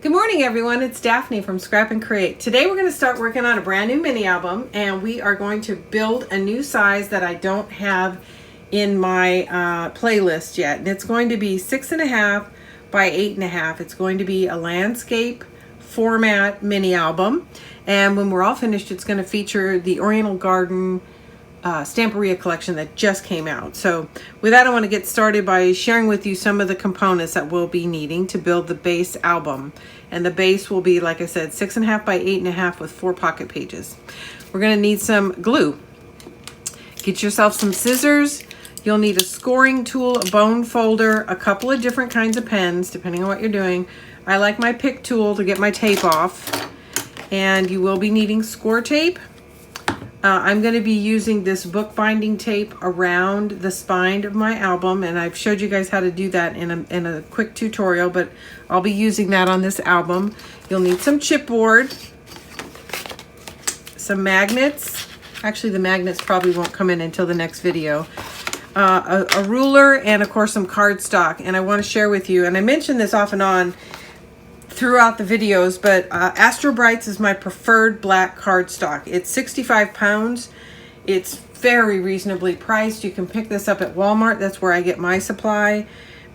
Good morning, everyone. It's Daphne from Scrap and Create. Today we're going to start working on a brand new mini album, and we are going to build a new size that I don't have in my playlist yet. And it's going to be 6.5 by 8.5. It's going to be a landscape format mini album, and when we're all finished, it's going to feature the Oriental Garden Stamperia collection that just came out. So with that, I want to get started by sharing with you some of the components that we'll be needing to build the base album. And the base will be, like I said, 6.5 by 8.5 with 4 pocket pages. We're going to need some glue. Get yourself some scissors. You'll need a scoring tool, a bone folder, a couple of different kinds of pens, depending on what you're doing. I like my pick tool to get my tape off. And you will be needing score tape. I'm going to be using this bookbinding tape around the spine of my album, and I've showed you guys how to do that in a quick tutorial, but I'll be using that on this album. You'll need some chipboard, some magnets. Actually, the magnets probably won't come in until the next video. A ruler, and of course some cardstock. And I want to share with you, and I mentioned this off and on throughout the videos, but Astro Brights is my preferred black cardstock. It's 65 pounds. It's very reasonably priced. You can pick this up at Walmart. That's where I get my supply,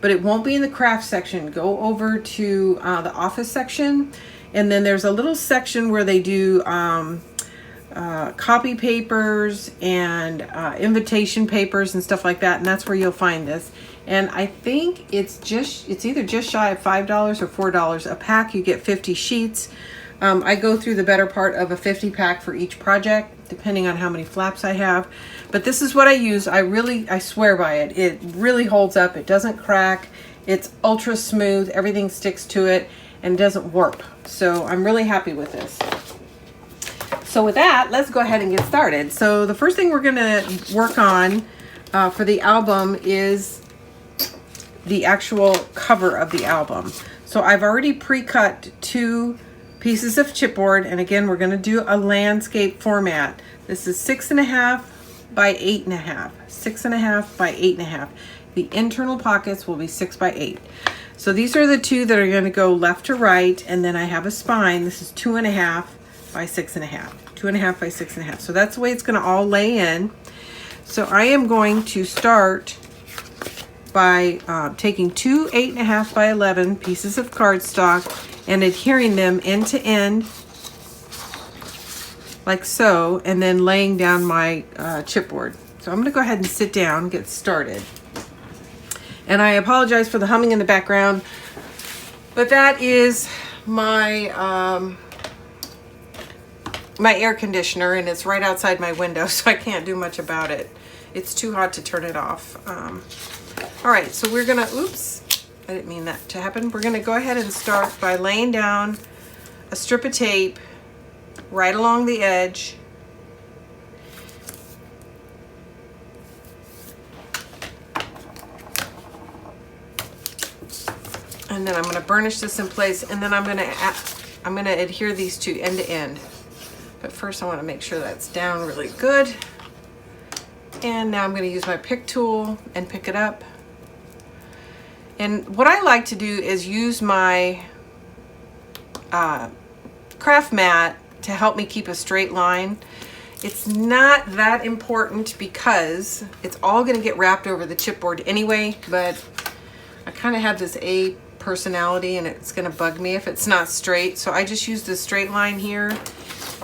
but it won't be in the craft section. Go over to the office section, and then there's a little section where they do copy papers and invitation papers and stuff like that, and that's where you'll find this. And I think it's either just shy of $5 or $4 a pack. You get 50 sheets. I go through the better part of a 50 pack for each project, depending on how many flaps I have. But this is what I use. I swear by it. It really holds up. It doesn't crack. It's ultra smooth. Everything sticks to it and doesn't warp. So I'm really happy with this. So with that, let's go ahead and get started. So the first thing we're going to work on for the album is the actual cover of the album. So I've already pre-cut 2 pieces of chipboard, and again, we're going to do a landscape format. This is 6.5 by 8.5. 6.5 by 8.5. The internal pockets will be 6 by 8. So these are the 2 that are going to go left to right, and then I have a spine. This is 2.5 by 6.5. 2.5 by 6.5. So that's the way it's going to all lay in. So I am going to start by taking 2 8.5 by 11 pieces of cardstock and adhering them end to end like so, and then laying down my chipboard. So I'm going to go ahead and sit down and get started. And I apologize for the humming in the background, but that is my my air conditioner, and it's right outside my window, so I can't do much about it. It's too hot to turn it off. All right, so we're gonna, oops, I didn't mean that to happen. We're gonna go ahead and start by laying down a strip of tape right along the edge. And then I'm gonna burnish this in place, and then I'm gonna adhere these 2 end to end. But first I wanna make sure that's down really good. And now I'm going to use my pick tool and pick it up. And what I like to do is use my craft mat to help me keep a straight line. It's not that important because it's all going to get wrapped over the chipboard anyway, but I kind of have this A personality, and it's going to bug me if it's not straight. So I just use the straight line here,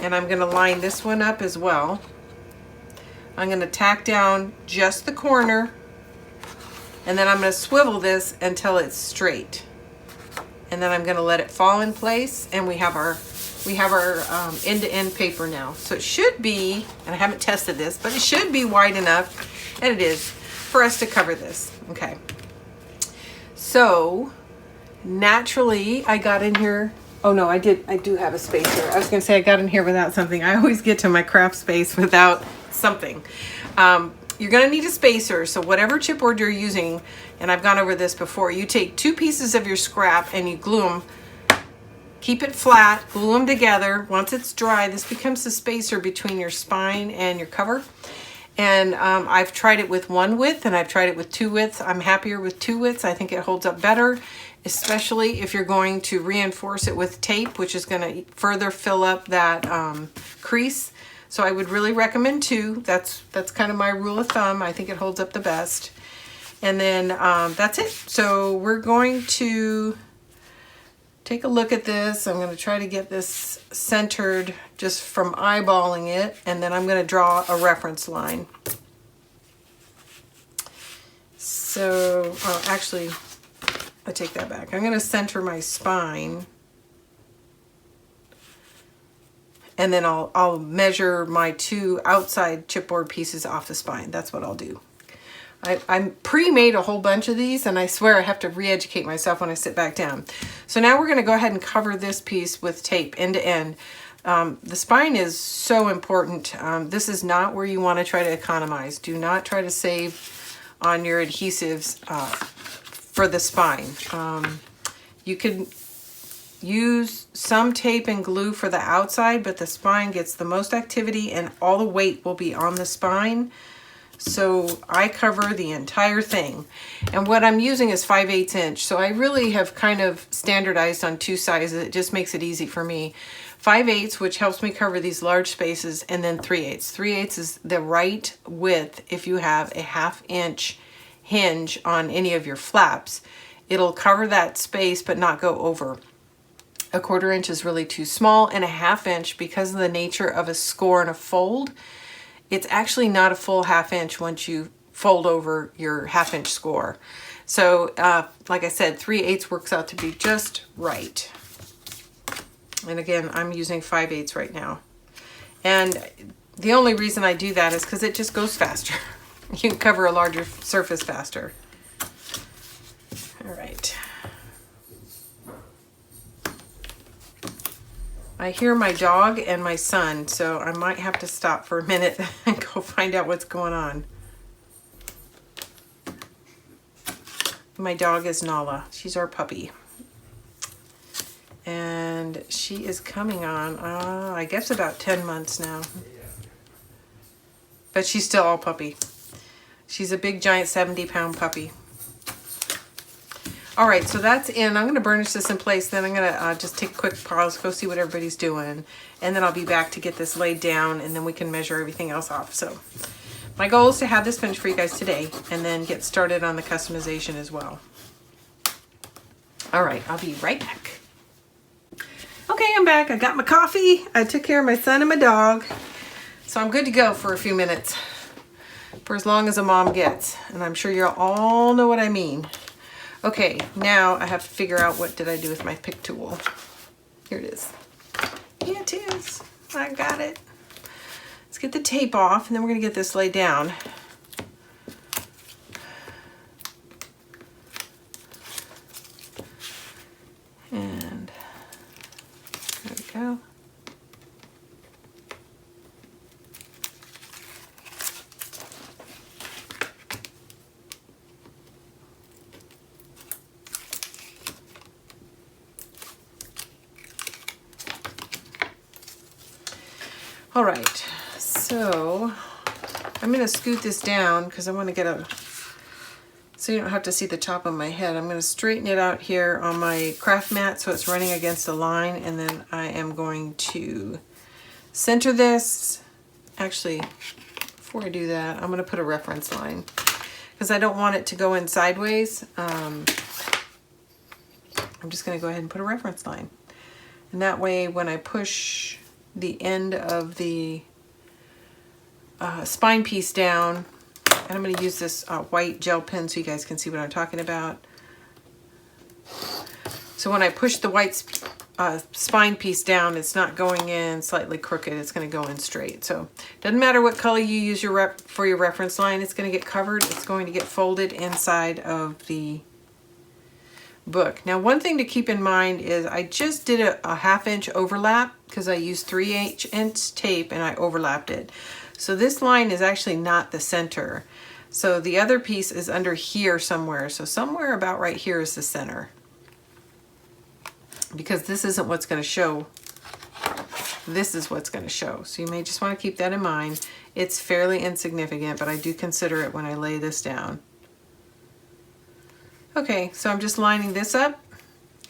and I'm going to line this one up as well. I'm going to tack down just the corner, and then I'm going to swivel this until it's straight, and then I'm going to let it fall in place, and we have our end-to-end paper now. So it should be, and I haven't tested this, but it should be wide enough, and it is, for us to cover this. Okay, so naturally I got in here. Oh no, I do have a spacer. I was going to say I got in here without something. I always get to my craft space without something. You're going to need a spacer. So whatever chipboard you're using, and I've gone over this before, you take 2 pieces of your scrap and you glue them. Keep it flat, glue them together. Once it's dry, this becomes the spacer between your spine and your cover. And I've tried it with 1 width, and I've tried it with 2 widths. I'm happier with 2 widths. I think it holds up better. especially if you're going to reinforce it with tape, which is going to further fill up that crease. So I would really recommend 2. That's kind of my rule of thumb. I think it holds up the best. And then that's it. So we're going to take a look at this. I'm going to try to get this centered just from eyeballing it, and then I'm going to draw a reference line. So, actually, I take that back. I'm going to center my spine, and then I'll measure my 2 outside chipboard pieces off the spine. That's what I'll do. I pre-made a whole bunch of these, and I swear I have to re-educate myself when I sit back down. So now we're going to go ahead and cover this piece with tape end to end. The spine is so important. This is not where you want to try to economize. Do not try to save on your adhesives for the spine. You can use some tape and glue for the outside, but the spine gets the most activity and all the weight will be on the spine. So I cover the entire thing. And what I'm using is 5/8 inch. So I really have kind of standardized on 2 sizes. It just makes it easy for me. 5/8, which helps me cover these large spaces, and then 3/8. 3/8 is the right width if you have a 1/2 inch hinge on any of your flaps. It'll cover that space but not go over. 1/4 inch is really too small, and a 1/2 inch, because of the nature of a score and a fold, it's actually not a full 1/2 inch once you fold over your 1/2 inch score. So like I said, 3/8 works out to be just right. And again, I'm using 5/8 right now. And the only reason I do that is because it just goes faster. You can cover a larger surface faster. All right. I hear my dog and my son, so I might have to stop for a minute and go find out what's going on. My dog is Nala. She's our puppy. And she is coming on, I guess about 10 months now. But she's still all puppy. She's a big, giant 70-pound puppy. All right, so that's in. I'm going to burnish this in place. Then I'm going to just take a quick pause, go see what everybody's doing. And then I'll be back to get this laid down, and then we can measure everything else off. So my goal is to have this finished for you guys today and then get started on the customization as well. All right, I'll be right back. Okay, I'm back. I got my coffee. I took care of my son and my dog. So I'm good to go for a few minutes. For as long as a mom gets. And I'm sure you all know what I mean. Okay, now I have to figure out what did I do with my pick tool. Here it is. Here it is. I got it. Let's get the tape off, and then we're going to get this laid down. And there we go. All right, so I'm going to scoot this down because I want to get so you don't have to see the top of my head. I'm going to straighten it out here on my craft mat so it's running against the line, and then I am going to center this. Actually, before I do that, I'm going to put a reference line because I don't want it to go in sideways. I'm just going to go ahead and put a reference line. And that way when I push the end of the spine piece down, and I'm going to use this white gel pen so you guys can see what I'm talking about. So when I push the white spine piece down, it's not going in slightly crooked, it's going to go in straight. So it doesn't matter what color you use for your reference line, it's going to get covered, it's going to get folded inside of the book. Now, one thing to keep in mind is I just did a 1/2 inch overlap because I used 3/8 inch tape and I overlapped it. So this line is actually not the center. So the other piece is under here somewhere. So somewhere about right here is the center. Because this isn't what's going to show. This is what's going to show. So you may just want to keep that in mind. It's fairly insignificant, but I do consider it when I lay this down. Okay, so I'm just lining this up,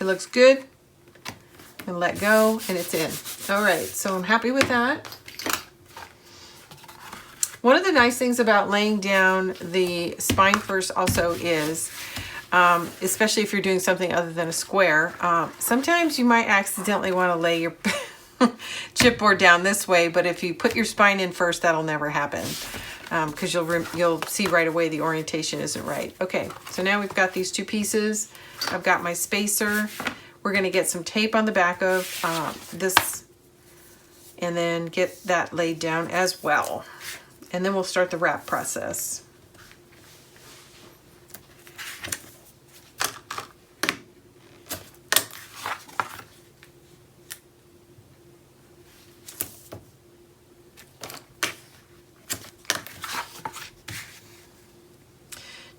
it looks good. And let go, and it's in. All right, so I'm happy with that. One of the nice things about laying down the spine first also is, especially if you're doing something other than a square, sometimes you might accidentally want to lay your chipboard down this way, but if you put your spine in first, that'll never happen, because you'll see right away the orientation isn't right. Okay, so now we've got these two pieces. I've got my spacer. We're going to get some tape on the back of this and then get that laid down as well. And then we'll start the wrap process.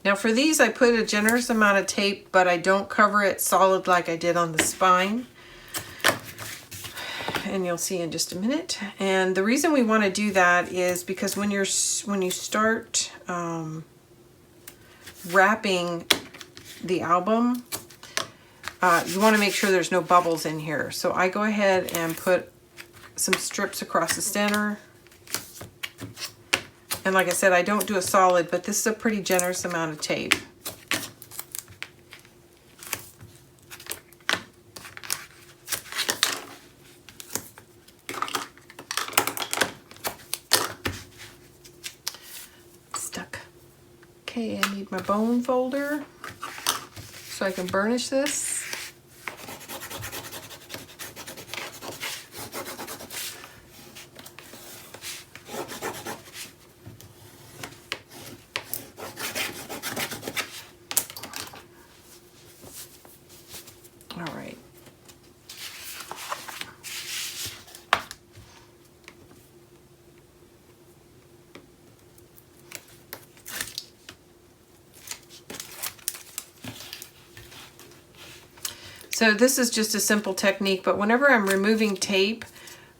Now for these, I put a generous amount of tape, but I don't cover it solid like I did on the spine. And you'll see in just a minute. And the reason we want to do that is because when you start wrapping the album, you want to make sure there's no bubbles in here. So I go ahead and put some strips across the center. And like I said, I don't do a solid, but this is a pretty generous amount of tape. Stuck. Okay, I need my bone folder so I can burnish this. So this is just a simple technique, but whenever I'm removing tape,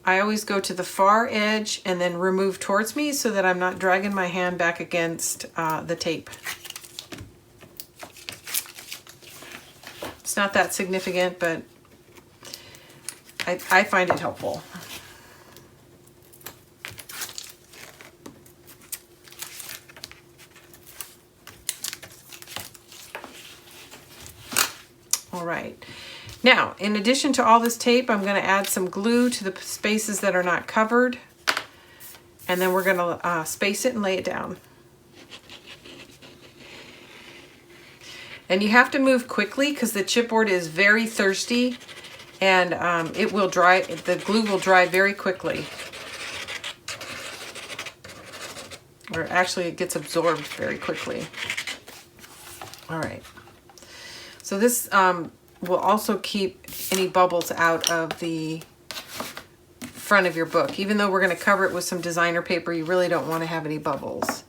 I always go to the far edge and then remove towards me so that I'm not dragging my hand back against the tape. It's not that significant, but I find it helpful. All right. Now, in addition to all this tape, I'm going to add some glue to the spaces that are not covered. And then we're going to space it and lay it down. And you have to move quickly because the chipboard is very thirsty and it will dry, the glue will dry very quickly. Or actually it gets absorbed very quickly. All right. So this will also keep any bubbles out of the front of your book. Even though we're going to cover it with some designer paper, you really don't want to have any bubbles.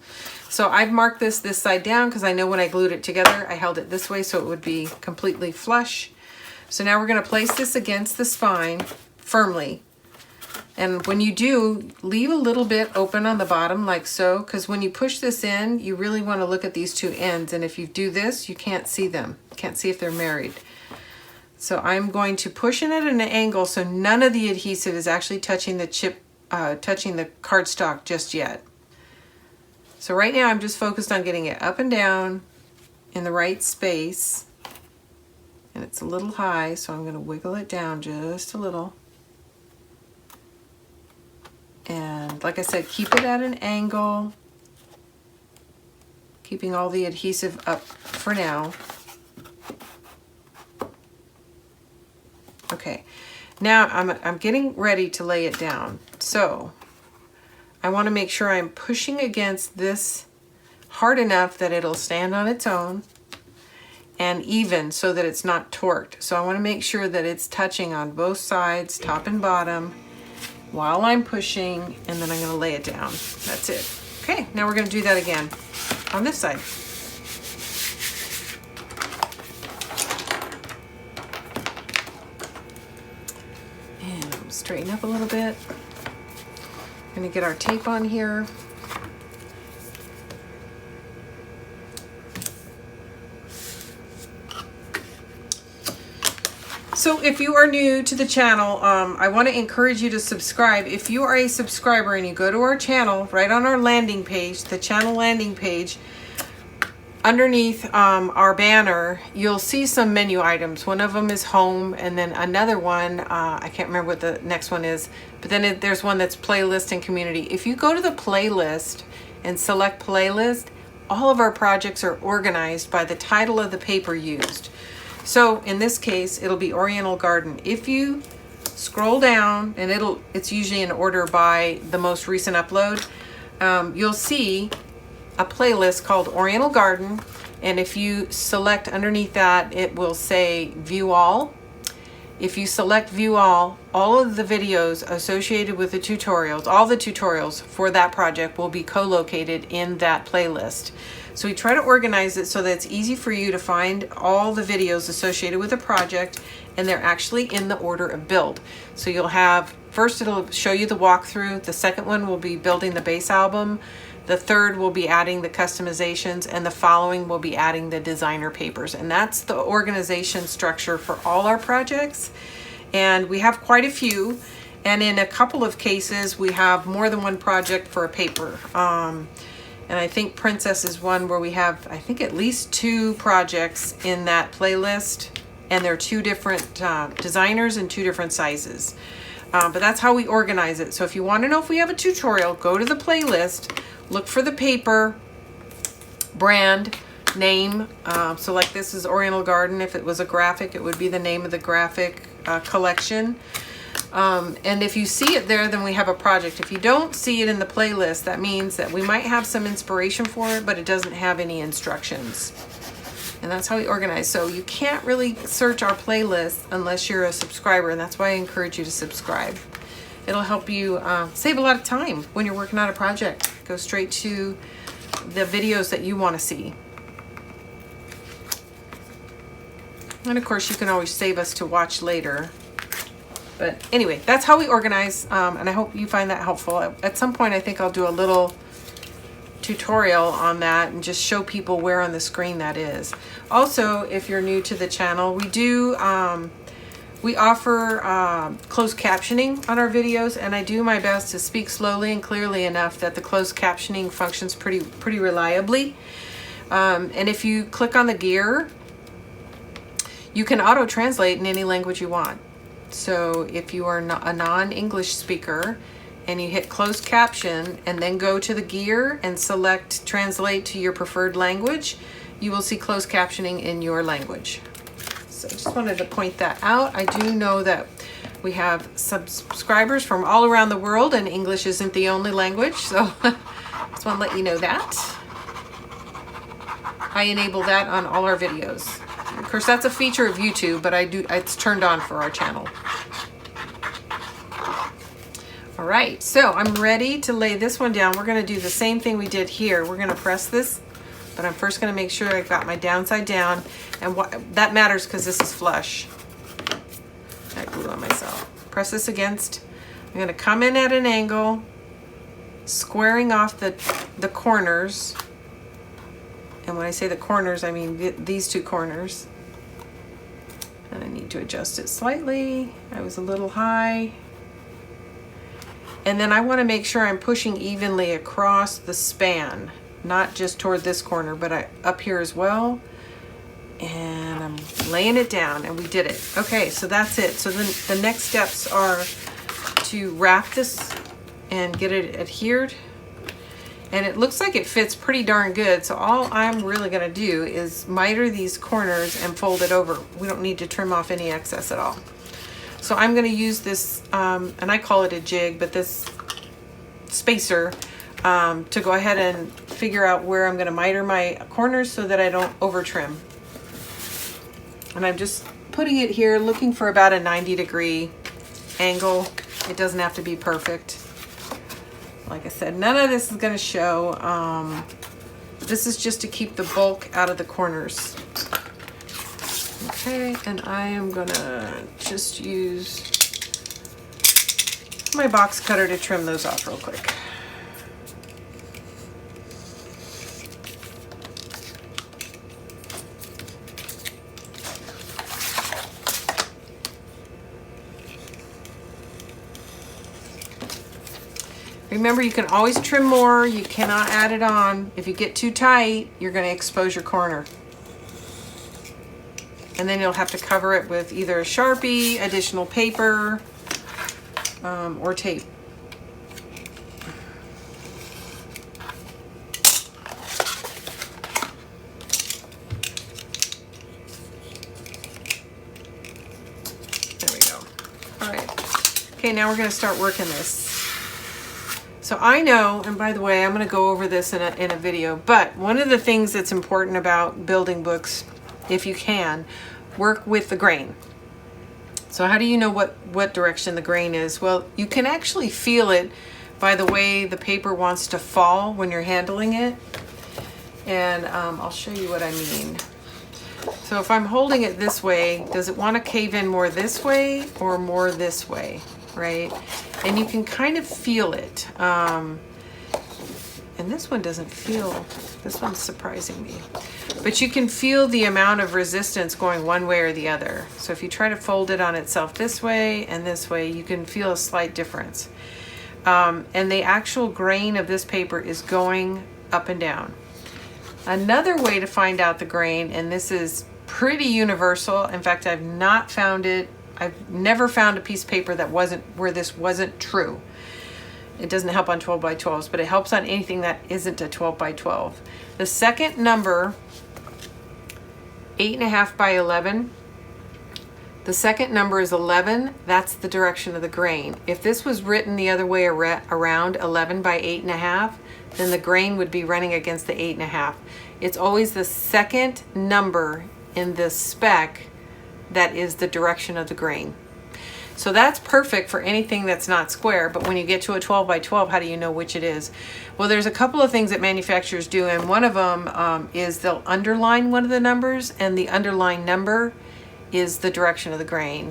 So I've marked this side down because I know when I glued it together, I held it this way so it would be completely flush. So now we're going to place this against the spine firmly. And when you do, leave a little bit open on the bottom like so, because when you push this in, you really want to look at these two ends. And if you do this, you can't see them. You can't see if they're married. So I'm going to push it at an angle so none of the adhesive is actually touching the touching the cardstock just yet. So right now I'm just focused on getting it up and down in the right space. And it's a little high, so I'm going to wiggle it down just a little. And like I said, keep it at an angle, keeping all the adhesive up for now. Okay, now I'm getting ready to lay it down. So I want to make sure I'm pushing against this hard enough that it'll stand on its own and even so that it's not torqued. So I want to make sure that it's touching on both sides, top and bottom, while I'm pushing, and then I'm going to lay it down. That's it. Okay, now we're going to do that again on this side. And straighten up a little bit. We're going to get our tape on here. So if you are new to the channel, I want to encourage you to subscribe. If you are a subscriber and you go to our channel, right on our landing page, the channel landing page, underneath our banner, you'll see some menu items. One of them is home, and then another one, I can't remember what the next one is, but then there's one that's playlist and community. If you go to the playlist and select playlist, all of our projects are organized by the title of the paper used. So in this case, it'll be Oriental Garden. If you scroll down, and it's usually in order by the most recent upload, you'll see a playlist called Oriental Garden, and if you select underneath that, it will say View All. If you select View All of the videos associated with the tutorials, all the tutorials for that project will be co-located in that playlist. So we try to organize it so that it's easy for you to find all the videos associated with the project, and they're actually in the order of build. So you'll have, first it'll show you the walkthrough, the second one will be building the base album, the third will be adding the customizations, and the following will be adding the designer papers. And that's the organization structure for all our projects. And we have quite a few. And in a couple of cases, we have more than one project for a paper. And I think Princess is one where we have, I think, at least 2 projects in that playlist. And they're 2 different designers and 2 different sizes. But that's how we organize it. So if you want to know if we have a tutorial, go to the playlist, look for the paper, brand, name. So like this is Oriental Garden. If it was a graphic, it would be the name of the graphic collection. And if you see it there, then we have a project. If you don't see it in the playlist, that means that we might have some inspiration for it, but it doesn't have any instructions. And that's how we organize. So you can't really search our playlist unless you're a subscriber, and that's why I encourage you to subscribe. It'll help you save a lot of time when you're working on a project. Go straight to the videos that you want to see. And of course, you can always save us to watch later. But anyway, that's how we organize, and I hope you find that helpful. At some point, I think I'll do a little tutorial on that and just show people where on the screen that is. Also, if you're new to the channel, we offer closed captioning on our videos, and I do my best to speak slowly and clearly enough that the closed captioning functions pretty reliably. And if you click on the gear, you can auto-translate in any language you want. So if you are a non-English speaker and you hit closed caption and then go to the gear and select translate to your preferred language, you will see closed captioning in your language. So just wanted to point that out. I do know that we have subscribers from all around the world, and English isn't the only language, so just want to let you know that. I enable that on all our videos. Of course, that's a feature of YouTube, but it's turned on for our channel. All right, so I'm ready to lay this one down. We're going to do the same thing we did here. We're going to press this, but I'm first going to make sure I've got my downside down, and that matters because this is flush. I glue on myself. Press this against. I'm going to come in at an angle, squaring off the corners. And when I say the corners, I mean these 2 corners. And I need to adjust it slightly. I was a little high. And then I want to make sure I'm pushing evenly across the span, not just toward this corner, but up here as well. And I'm laying it down, and we did it. Okay, so that's it. So then the next steps are to wrap this and get it adhered. And it looks like it fits pretty darn good. So all I'm really going to do is miter these corners and fold it over. We don't need to trim off any excess at all. So I'm going to use this, and I call it a jig, but this spacer to go ahead and figure out where I'm going to miter my corners so that I don't over trim. And I'm just putting it here, looking for about a 90-degree angle. It doesn't have to be perfect. Like I said, none of this is going to show. This is just to keep the bulk out of the corners. Okay, and I am going to just use my box cutter to trim those off real quick. Remember, you can always trim more. You cannot add it on. If you get too tight, you're going to expose your corner. And then you'll have to cover it with either a Sharpie, additional paper, or tape. There we go. All right. Okay, now we're going to start working this. So I know, and by the way, I'm going to go over this in a video, but one of the things that's important about building books, if you can, work with the grain. So how do you know what direction the grain is? Well, you can actually feel it by the way the paper wants to fall when you're handling it. And I'll show you what I mean. So if I'm holding it this way, does it want to cave in more this way or more this way, right? And you can kind of feel it. And this one doesn't feel, this one's surprising me. But you can feel the amount of resistance going one way or the other. So if you try to fold it on itself this way and this way, you can feel a slight difference. And the actual grain of this paper is going up and down. Another way to find out the grain, and this is pretty universal. In fact, I've never found a piece of paper that where this wasn't true. It doesn't help on 12 by 12s, but it helps on anything that isn't a 12 by 12. The second number, 8.5 by 11, the second number is 11. That's the direction of the grain. If this was written the other way around, 11 by 8.5, then the grain would be running against the 8.5. It's always the second number in the spec that is the direction of the grain. So that's perfect for anything that's not square, but when you get to a 12 by 12, how do you know which it is? Well, there's a couple of things that manufacturers do, and one of them is they'll underline one of the numbers, and the underlined number is the direction of the grain.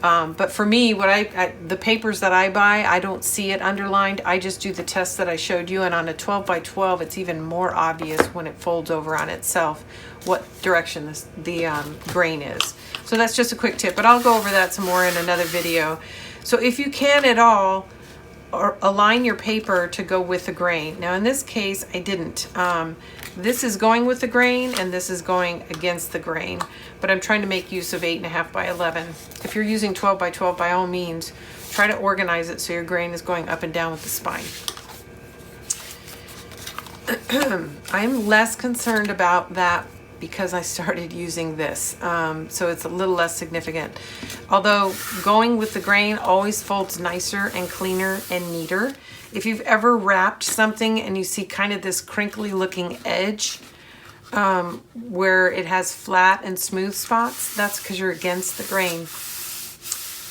But for me, the papers that I buy, I don't see it underlined. I just do the test that I showed you, and on a 12 by 12, it's even more obvious when it folds over on itself what direction the grain is. So that's just a quick tip, but I'll go over that some more in another video. So if you can at all, or align your paper to go with the grain. Now in this case, I didn't. This is going with the grain and this is going against the grain, but I'm trying to make use of 8.5 by 11. If you're using 12 by 12, by all means, try to organize it so your grain is going up and down with the spine. I'm less concerned about that because I started using this, so it's a little less significant. Although going with the grain always folds nicer and cleaner and neater. If you've ever wrapped something and you see kind of this crinkly looking edge where it has flat and smooth spots, that's because you're against the grain.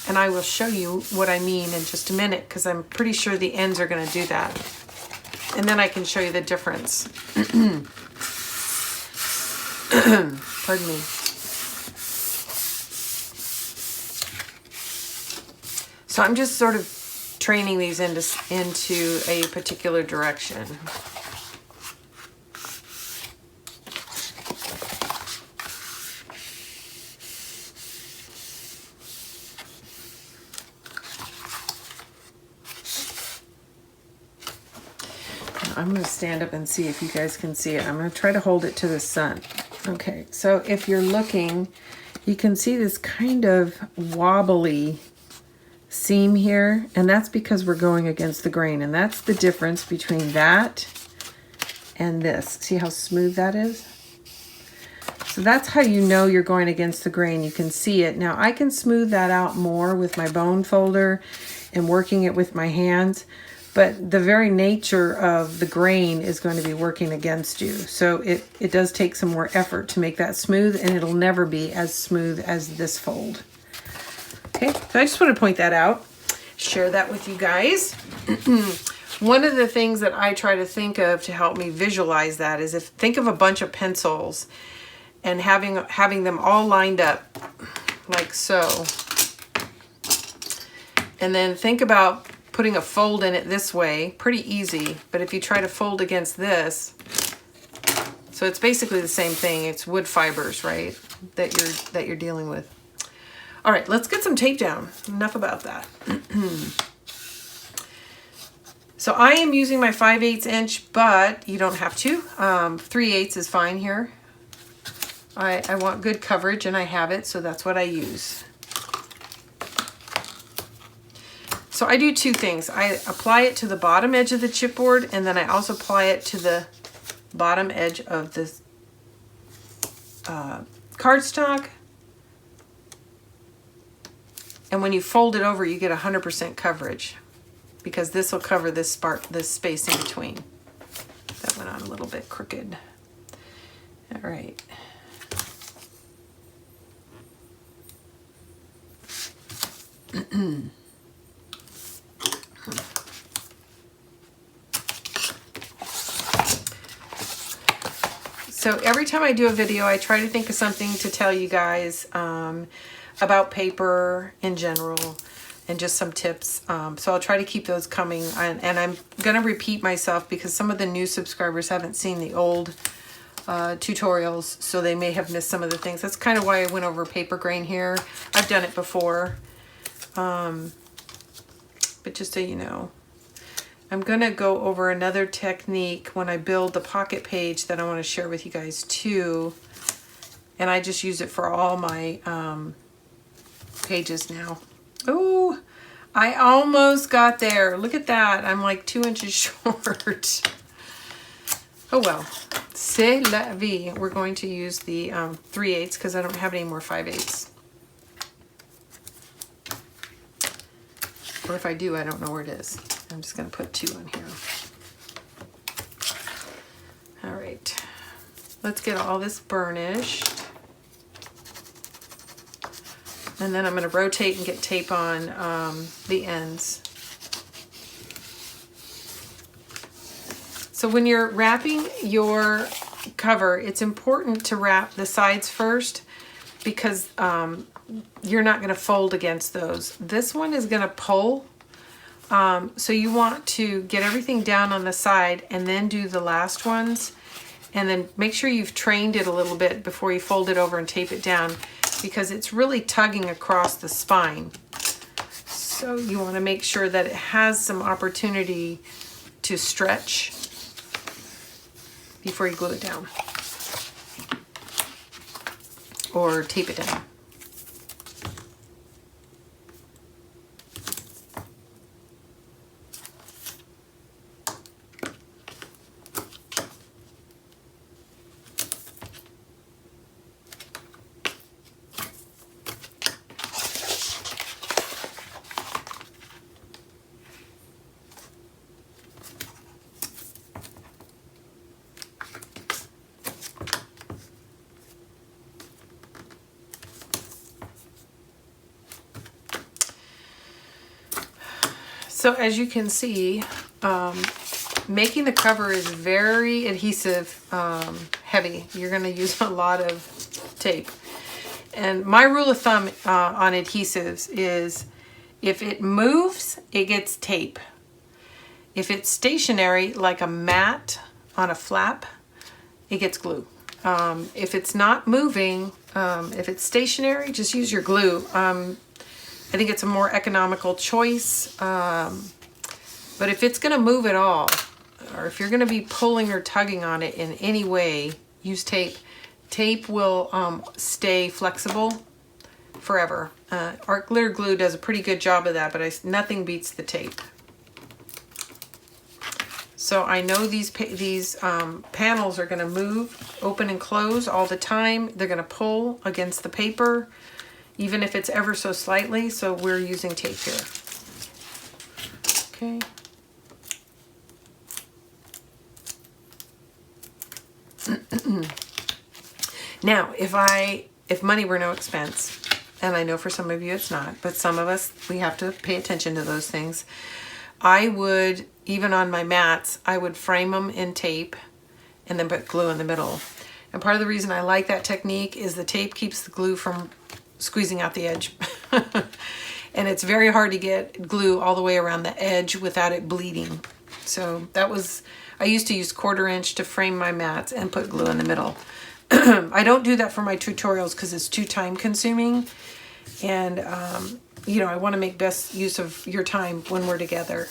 And I will show you what I mean in just a minute because I'm pretty sure the ends are going to do that. And then I can show you the difference. Pardon me. So I'm just sort of training these into a particular direction. I'm going to stand up and see if you guys can see it. I'm going to try to hold it to the sun. Okay, so if you're looking, you can see this kind of wobbly seam here, and that's because we're going against the grain, and that's the difference between that and this. See how smooth that is? So that's how you know you're going against the grain. You can see it. Now I can smooth that out more with my bone folder and working it with my hands, but the very nature of the grain is going to be working against you. So it does take some more effort to make that smooth, and it'll never be as smooth as this fold. Okay, so I just want to point that out, share that with you guys. One of the things that I try to think of to help me visualize that is think of a bunch of pencils and having them all lined up like so. And then think about putting a fold in it this way, pretty easy, but if you try to fold against this, so it's basically the same thing. It's wood fibers, right, that you're dealing with. All right, let's get some tape down. Enough about that. So I am using my 5/8 inch, but you don't have to. 3/8 is fine here. I want good coverage and I have it, so that's what I use. So I do two things. I apply it to the bottom edge of the chipboard, and then I also apply it to the bottom edge of the cardstock. And when you fold it over, you get 100% coverage, because this will cover this space in between. That went on a little bit crooked. All right. So every time I do a video, I try to think of something to tell you guys about paper in general and just some tips. So I'll try to keep those coming. And I'm going to repeat myself because some of the new subscribers haven't seen the old tutorials, so they may have missed some of the things. That's kind of why I went over paper grain here. I've done it before. But just so you know. I'm going to go over another technique when I build the pocket page that I want to share with you guys too. And I just use it for all my pages now. Oh, I almost got there. Look at that. I'm like 2 inches short. Oh well. C'est la vie. We're going to use the 3/8 because I don't have any more 5/8. Or if I do, I don't know where it is. I'm just going to put 2 on here. All right. Let's get all this burnished. And then I'm going to rotate and get tape on the ends. So when you're wrapping your cover, it's important to wrap the sides first because you're not going to fold against those. This one is going to pull. So you want to get everything down on the side and then do the last ones. And then make sure you've trained it a little bit before you fold it over and tape it down, because it's really tugging across the spine. So you want to make sure that it has some opportunity to stretch before you glue it down or tape it down. So as you can see, making the cover is very adhesive heavy. You're going to use a lot of tape. And my rule of thumb on adhesives is if it moves, it gets tape. If it's stationary, like a mat on a flap, it gets glue. If it's not moving, if it's stationary, just use your glue. I think it's a more economical choice, but if it's going to move at all, or if you're going to be pulling or tugging on it in any way, use tape. Tape will stay flexible forever. Art glitter glue does a pretty good job of that, but nothing beats the tape. So I know these panels are going to move, open and close all the time. They're going to pull against the paper, even if it's ever so slightly, so we're using tape here. Okay. Now, if money were no expense, and I know for some of you it's not, but some of us, we have to pay attention to those things, I would, even on my mats, I would frame them in tape and then put glue in the middle. And part of the reason I like that technique is the tape keeps the glue from squeezing out the edge. And it's very hard to get glue all the way around the edge without it bleeding. So that was, I used to use 1/4 inch to frame my mats and put glue in the middle. I don't do that for my tutorials because it's too time consuming. And, you know, I want to make best use of your time when we're together.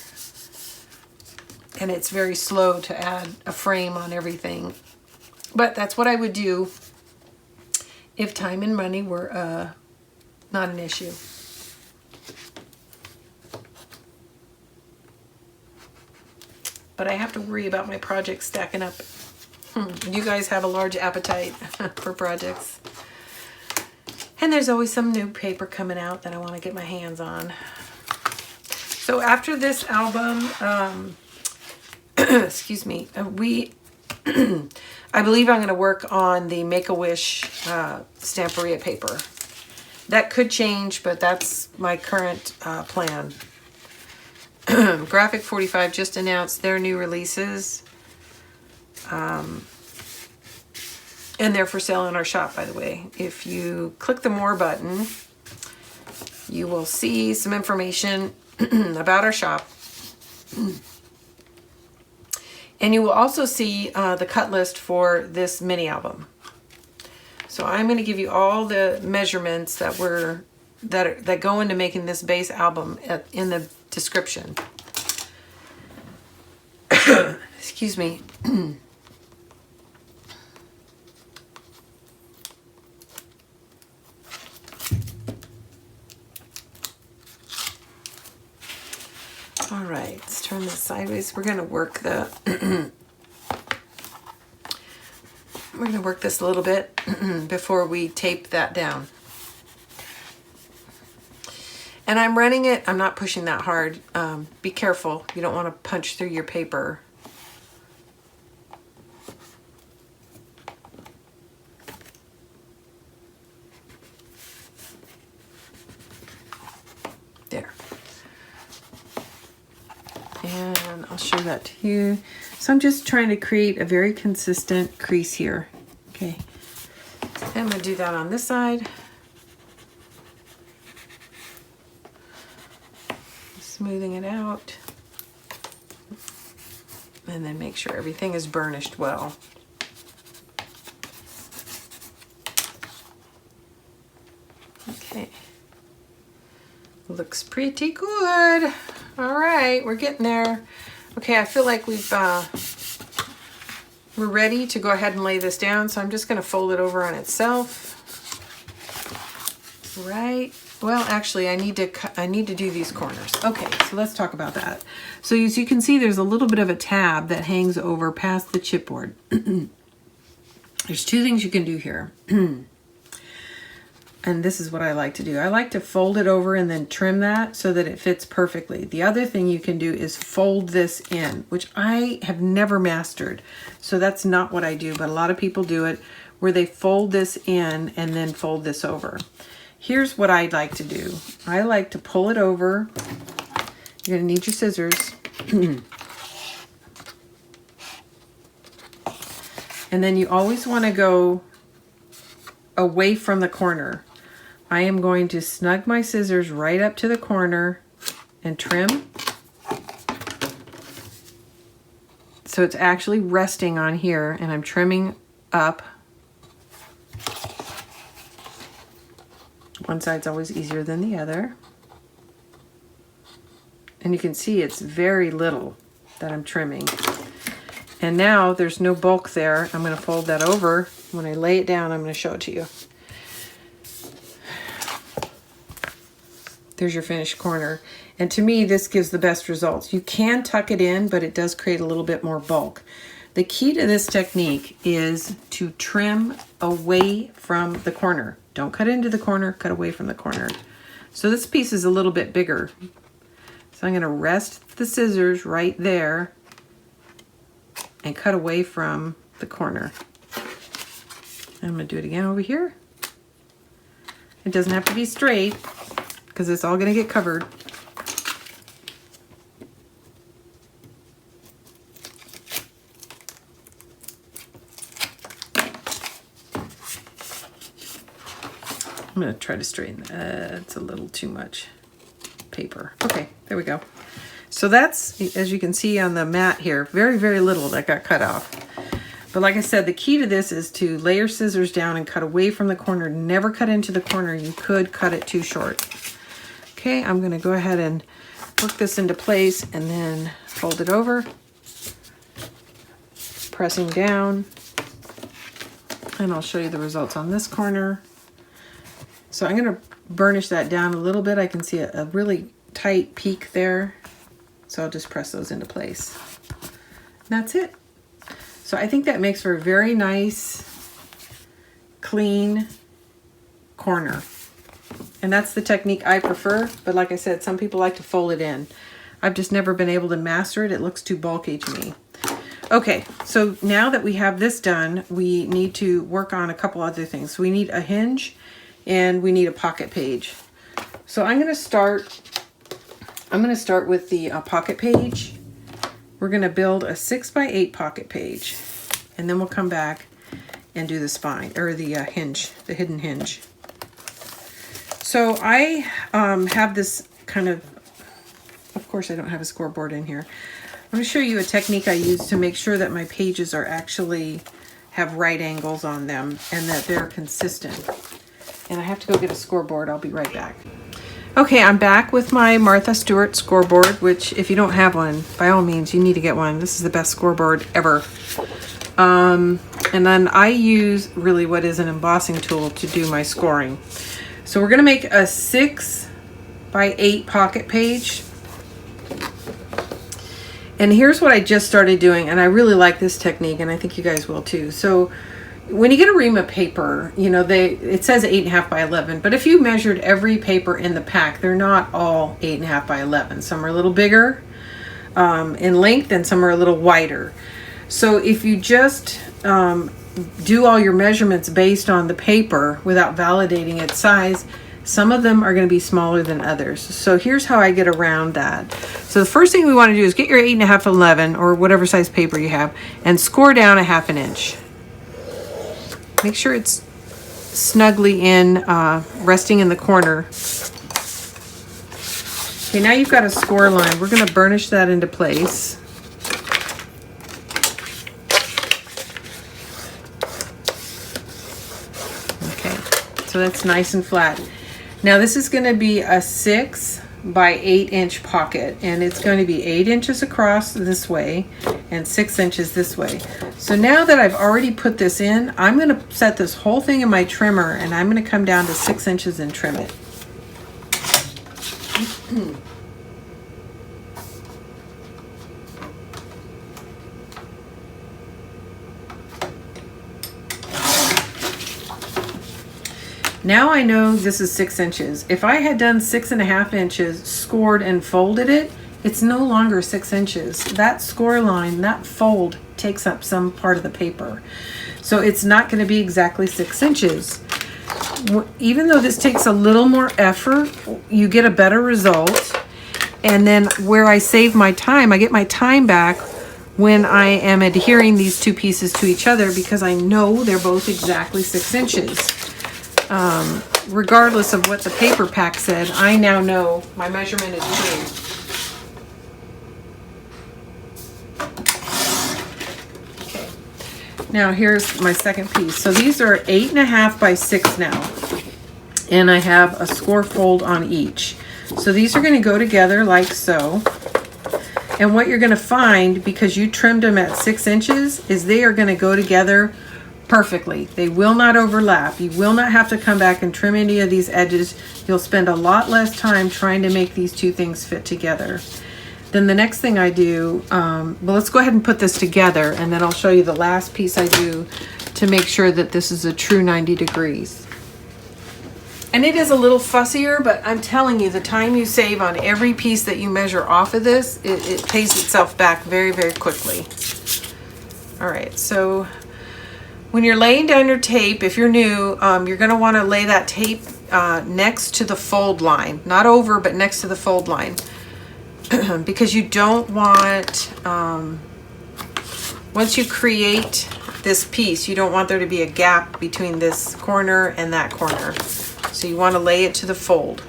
and it's very slow to add a frame on everything. But that's what I would do if time and money were not an issue. But I have to worry about my projects stacking up. You guys have a large appetite for projects. And there's always some new paper coming out that I want to get my hands on. So after this album, excuse me, I believe I'm going to work on the Make-A-Wish Stamperia paper. That could change, but that's my current plan. Graphic 45 just announced their new releases. And they're for sale in our shop, by the way. If you click the More button, you will see some information about our shop. And you will also see the cut list for this mini album. So I'm going to give you all the measurements that go into making this base album in the description. Excuse me. All right, let's turn this sideways. We're going to work we're going to work this a little bit before we tape that down. And I'm running it, I'm not pushing that hard. Be careful, you don't want to punch through your paper. There. And I'll show that to you. So I'm just trying to create a very consistent crease here. Okay. I'm going to do that on this side. Smoothing it out. And then make sure everything is burnished well. Okay. Looks pretty good. All right, we're getting there. Okay, I feel like we're ready to go ahead and lay this down. So I'm just going to fold it over on itself. Right. Well, actually, I need to do these corners. Okay, so let's talk about that. So as you can see, there's a little bit of a tab that hangs over past the chipboard. There's two things you can do here. And this is what I like to do. I like to fold it over and then trim that so that it fits perfectly. The other thing you can do is fold this in, which I have never mastered. So that's not what I do, but a lot of people do it where they fold this in and then fold this over. Here's what I'd like to do. I like to pull it over. You're gonna need your scissors. And then you always wanna go away from the corner. I am going to snug my scissors right up to the corner and trim. So it's actually resting on here and I'm trimming up. One side's always easier than the other. And you can see it's very little that I'm trimming. And now there's no bulk there. I'm going to fold that over. When I lay it down, I'm going to show it to you. There's your finished corner. And to me, this gives the best results. You can tuck it in, but it does create a little bit more bulk. The key to this technique is to trim away from the corner. Don't cut into the corner, cut away from the corner. So this piece is a little bit bigger. So I'm going to rest the scissors right there and cut away from the corner. I'm going to do it again over here. It doesn't have to be straight because it's all going to get covered. I'm going to try to straighten that. It's a little too much paper. Okay, there we go. So that's, as you can see on the mat here, very, very little that got cut off. But like I said, the key to this is to lay your scissors down and cut away from the corner. Never cut into the corner. You could cut it too short. Okay, I'm going to go ahead and work this into place and then fold it over. pressing down. And I'll show you the results on this corner. So I'm going to burnish that down a little bit. I can see a really tight peak there. So I'll just press those into place. And that's it. So I think that makes for a very nice, clean corner. And that's the technique I prefer. But like I said, some people like to fold it in. I've just never been able to master it. It looks too bulky to me. Okay, so now that we have this done, we need to work on a couple other things. We need a hinge and we need a pocket page. So I'm going to start with the pocket page. We're going to build a 6x8 pocket page, and then we'll come back and do the spine, or the hinge, the hidden hinge. So I have this kind of course I don't have a scoreboard in here. I'm going to show you a technique I use to make sure that my pages are actually have right angles on them and that they're consistent. And I have to go get a scoreboard. I'll be right back. Okay, I'm back with my Martha Stewart scoreboard, which if you don't have one, by all means, you need to get one. This is the best scoreboard ever. And then I use really what is an embossing tool to do my scoring. So we're going to make a 6x8 pocket page. And here's what I just started doing, and I really like this technique, and I think you guys will too. So when you get a ream of paper, you know, it says 8.5 by 11, but if you measured every paper in the pack, they're not all 8.5 by 11. Some are a little bigger in length, and some are a little wider. So if you just do all your measurements based on the paper without validating its size, some of them are going to be smaller than others. So here's how I get around that. So the first thing we want to do is get your 8.5 11 or whatever size paper you have and score down a 1/2 inch. Make sure it's snugly in, resting in the corner. Okay, now you've got a score line. We're going to burnish that into place. Okay, so that's nice and flat. Now this is going to be a 6x8 inch pocket, and it's going to be 8 inches across this way and 6 inches this way. So now that I've already put this in, I'm going to set this whole thing in my trimmer, and I'm going to come down to 6 inches and trim it. Now I know this is 6 inches. If I had done 6.5 inches, scored and folded it, it's no longer 6 inches. That score line, that fold takes up some part of the paper. So it's not going to be exactly 6 inches. Even though this takes a little more effort, you get a better result. And then where I save my time, I get my time back when I am adhering these two pieces to each other because I know they're both exactly 6 inches. Regardless of what the paper pack said, I now know my measurement is true. Okay. Now here's my second piece. So these are 8.5 by 6 now. And I have a score fold on each. So these are going to go together like so. And what you're going to find, because you trimmed them at 6 inches, is they are going to go together perfectly. They will not overlap. You will not have to come back and trim any of these edges. You'll spend a lot less time trying to make these two things fit together. Then the next thing I do, well, let's go ahead and put this together, and then I'll show you the last piece I do to make sure that this is a true 90 degrees. And it is a little fussier, but I'm telling you, the time you save on every piece that you measure off of this, it pays itself back very, very quickly. All right, so when you're laying down your tape, if you're new, you're going to want to lay that tape next to the fold line. Not over, but next to the fold line. Because you don't want, once you create this piece, you don't want there to be a gap between this corner and that corner. So you want to lay it to the fold.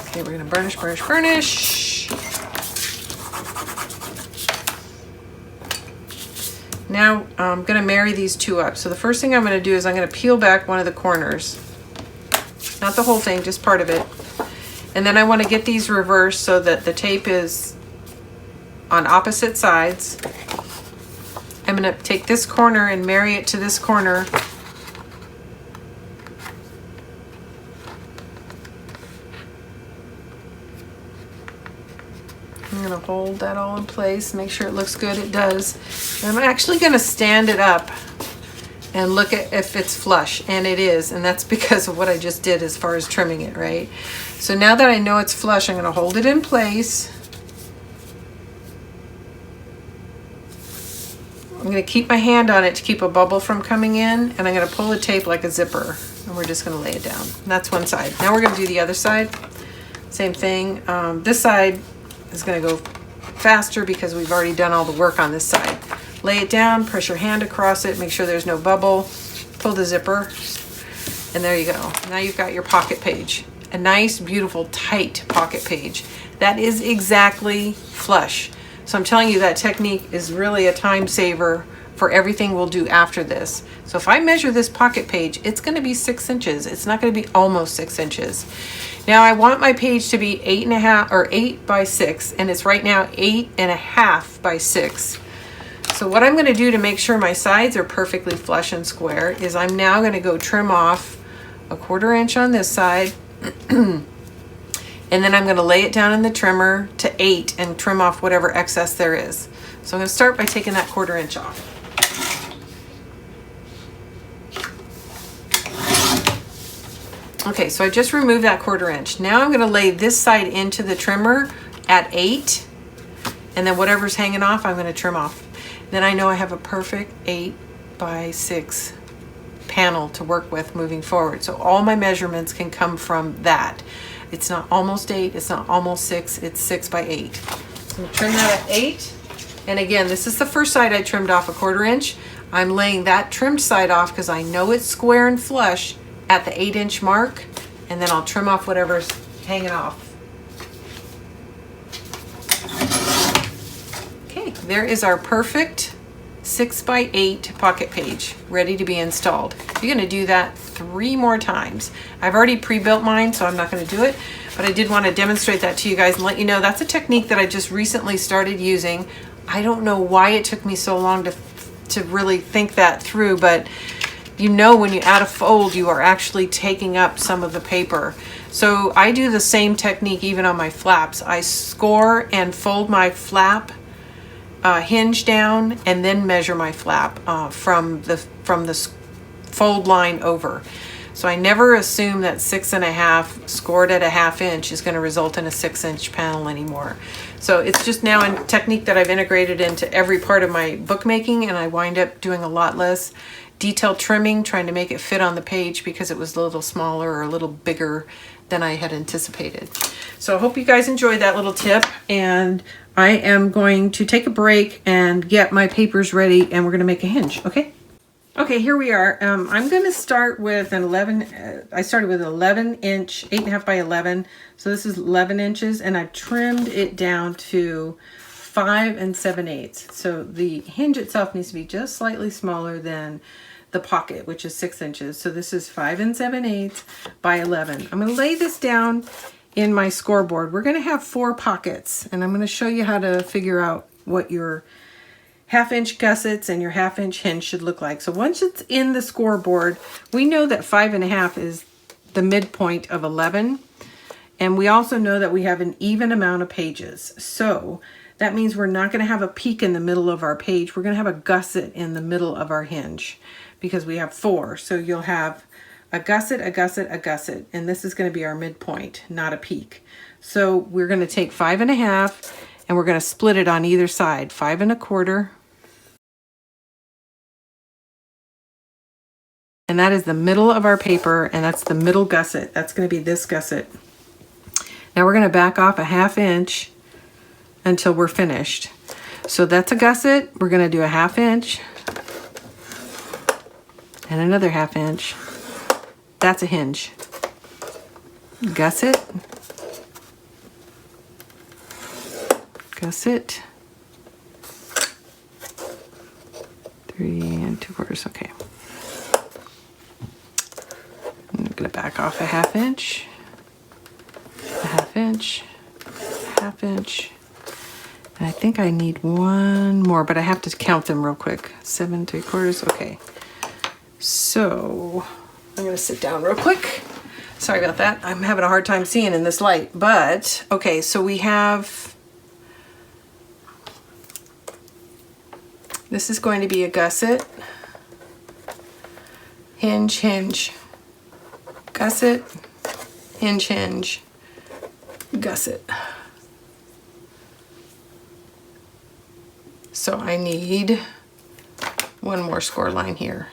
Okay, we're going to burnish, burnish, burnish. Now I'm going to marry these two up. So the first thing I'm going to do is I'm going to peel back one of the corners. Not the whole thing, just part of it. And then I want to get these reversed so that the tape is on opposite sides. I'm going to take this corner and marry it to this corner. I'm going to hold that all in place, make sure it looks good. It does. And I'm actually going to stand it up and look at if it's flush, and it is, and that's because of what I just did as far as trimming it, right? So now that I know it's flush, I'm going to hold it in place. I'm going to keep my hand on it to keep a bubble from coming in, and I'm going to pull the tape like a zipper, and we're just going to lay it down. That's one side. Now we're going to do the other side. Same thing. This side is going to go faster because we've already done all the work on this side. Lay it down, press your hand across it, make sure there's no bubble, pull the zipper, and there you go. Now you've got your pocket page. A nice, beautiful, tight pocket page. That is exactly flush. So I'm telling you, that technique is really a time saver for everything we'll do after this. So if I measure this pocket page, it's going to be 6 inches. It's not going to be almost 6 inches. Now I want my page to be 8.5 or 8 by 6, and it's right now 8.5 by 6. So what I'm going to do to make sure my sides are perfectly flush and square is I'm now going to go trim off 1/4 inch on this side. And then I'm going to lay it down in the trimmer to 8 and trim off whatever excess there is. So I'm going to start by taking that 1/4 inch off. Okay, so I just removed that 1/4 inch. Now I'm going to lay this side into the trimmer at 8, and then whatever's hanging off, I'm going to trim off. Then I know I have a perfect 8 by 6 panel to work with moving forward. So all my measurements can come from that. It's not almost 8, it's not almost 6, it's 6 by 8. So I'm going to trim that at 8. And again, this is the first side I trimmed off 1/4 inch. I'm laying that trimmed side off because I know it's square and flush at the 8 inch mark, and then I'll trim off whatever's hanging off. Okay, there is our perfect 6 by 8 pocket page ready to be installed. You're going to do that 3 more times. I've already pre-built mine, so I'm not going to do it, but I did want to demonstrate that to you guys and let you know that's a technique that I just recently started using. I don't know why it took me so long to really think that through, but you know, when you add a fold, you are actually taking up some of the paper. So I do the same technique even on my flaps. I score and fold my flap hinge down and then measure my flap from the fold line over. So I never assume that 6.5 scored at a 1/2 inch is going to result in a 6 inch panel anymore. So it's just now a technique that I've integrated into every part of my bookmaking, and I wind up doing a lot less detail trimming, trying to make it fit on the page because it was a little smaller or a little bigger than I had anticipated. So I hope you guys enjoyed that little tip, and I am going to take a break and get my papers ready, and we're going to make a hinge, okay? Okay, here we are. I'm going to start with an 11, I started with an 11 inch, 8.5 by 11. So this is 11 inches, and I trimmed it down to 5 7/8. So the hinge itself needs to be just slightly smaller than the pocket, which is 6 inches. So this is 5 7/8 by 11. I'm going to lay this down in my scoreboard. We're going to have 4 pockets, and I'm going to show you how to figure out what your 1/2 inch gussets and your 1/2 inch hinge should look like. So once it's in the scoreboard, we know that 5.5 is the midpoint of 11. And we also know that we have an even amount of pages. So that means we're not going to have a peak in the middle of our page. We're going to have a gusset in the middle of our hinge because we have 4. So you'll have a gusset, a gusset, a gusset. And this is going to be our midpoint, not a peak. So we're going to take 5.5 and we're going to split it on either side. 5 1/4. And that is the middle of our paper, and that's the middle gusset. That's going to be this gusset. Now we're going to back off a 1/2 inch until we're finished. So that's a gusset. We're going to do a 1/2 inch and another 1/2 inch. That's a hinge. Gusset, gusset, 3 2/4, okay. I'm gonna back off a 1/2 inch, a 1/2 inch, 1/2 inch. And I think I need one more, but I have to count them real quick. 7 3/4, okay. So I'm gonna sit down real quick. Sorry about that. I'm having a hard time seeing in this light, but okay, so we have, this is going to be a gusset, hinge, hinge, gusset, hinge, hinge, gusset. So I need one more score line here.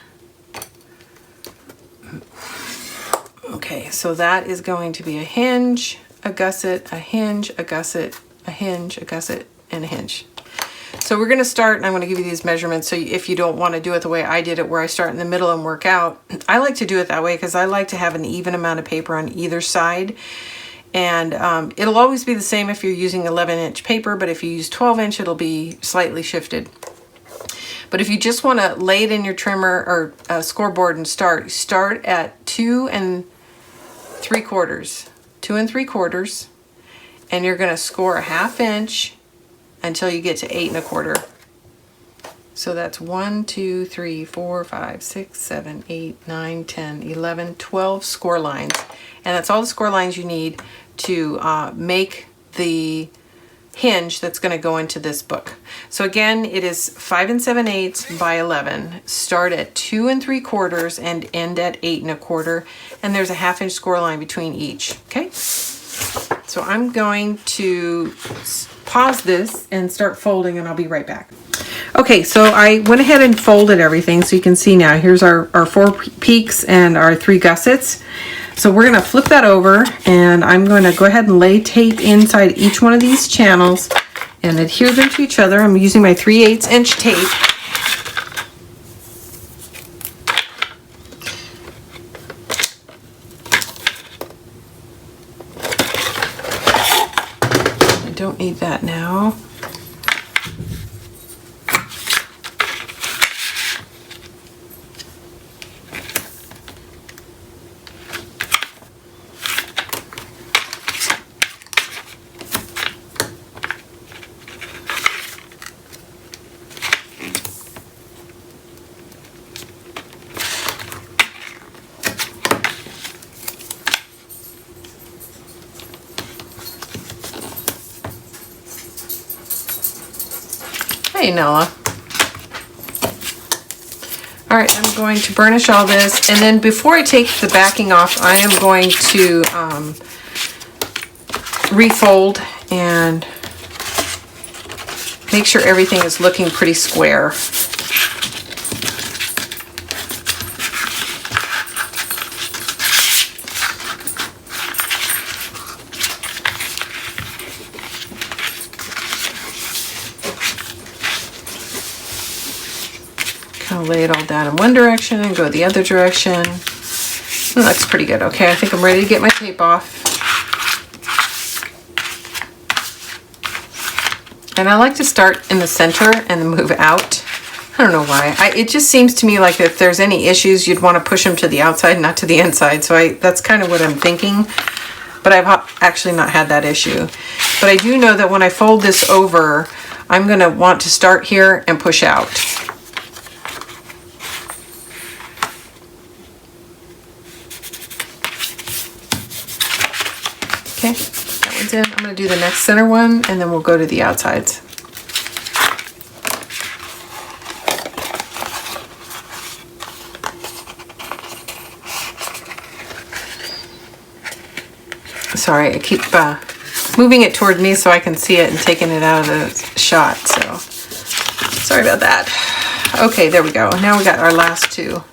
Okay, so that is going to be a hinge, a gusset, a hinge, a gusset, a hinge, a gusset, and a hinge. So we're going to start, and I'm going to give you these measurements, so if you don't want to do it the way I did it, where I start in the middle and work out. I like to do it that way because I like to have an even amount of paper on either side. And it'll always be the same if you're using 11-inch paper, but if you use 12-inch, it'll be slightly shifted. But if you just want to lay it in your trimmer or scoreboard and start at 2 3/4, 2 3/4, and you're going to score a 1/2 inch until you get to 8 1/4. So that's 1 2 3 4 5 6 7 8 9 10 11 12 score lines, and that's all the score lines you need to make the hinge that's going to go into this book. So again, it is 5 7/8 by 11. Start at 2 3/4 and end at 8 1/4, and there's a 1/2 inch score line between each. Okay, so I'm going to pause this and start folding, and I'll be right back. Okay, so I went ahead and folded everything, so you can see now. Here's our 4 peaks and our 3 gussets. So we're going to flip that over, and I'm going to go ahead and lay tape inside each one of these channels and adhere them to each other. I'm using my 3/8 inch tape. I don't need that now. Hey, Nella. All right, I'm going to burnish all this, and then before I take the backing off, I am going to refold and make sure everything is looking pretty square. Lay it all down in one direction and go the other direction. That looks pretty good. Okay, I think I'm ready to get my tape off. And I like to start in the center and then move out. I don't know why. It just seems to me like if there's any issues, you'd want to push them to the outside, not to the inside. So that's kind of what I'm thinking. But I've actually not had that issue. But I do know that when I fold this over, I'm going to want to start here and push out. Okay, that one's in. I'm going to do the next center one, and then we'll go to the outsides. Sorry, I keep moving it toward me so I can see it and taking it out of the shot. So sorry about that. Okay, there we go. Now we got our last two.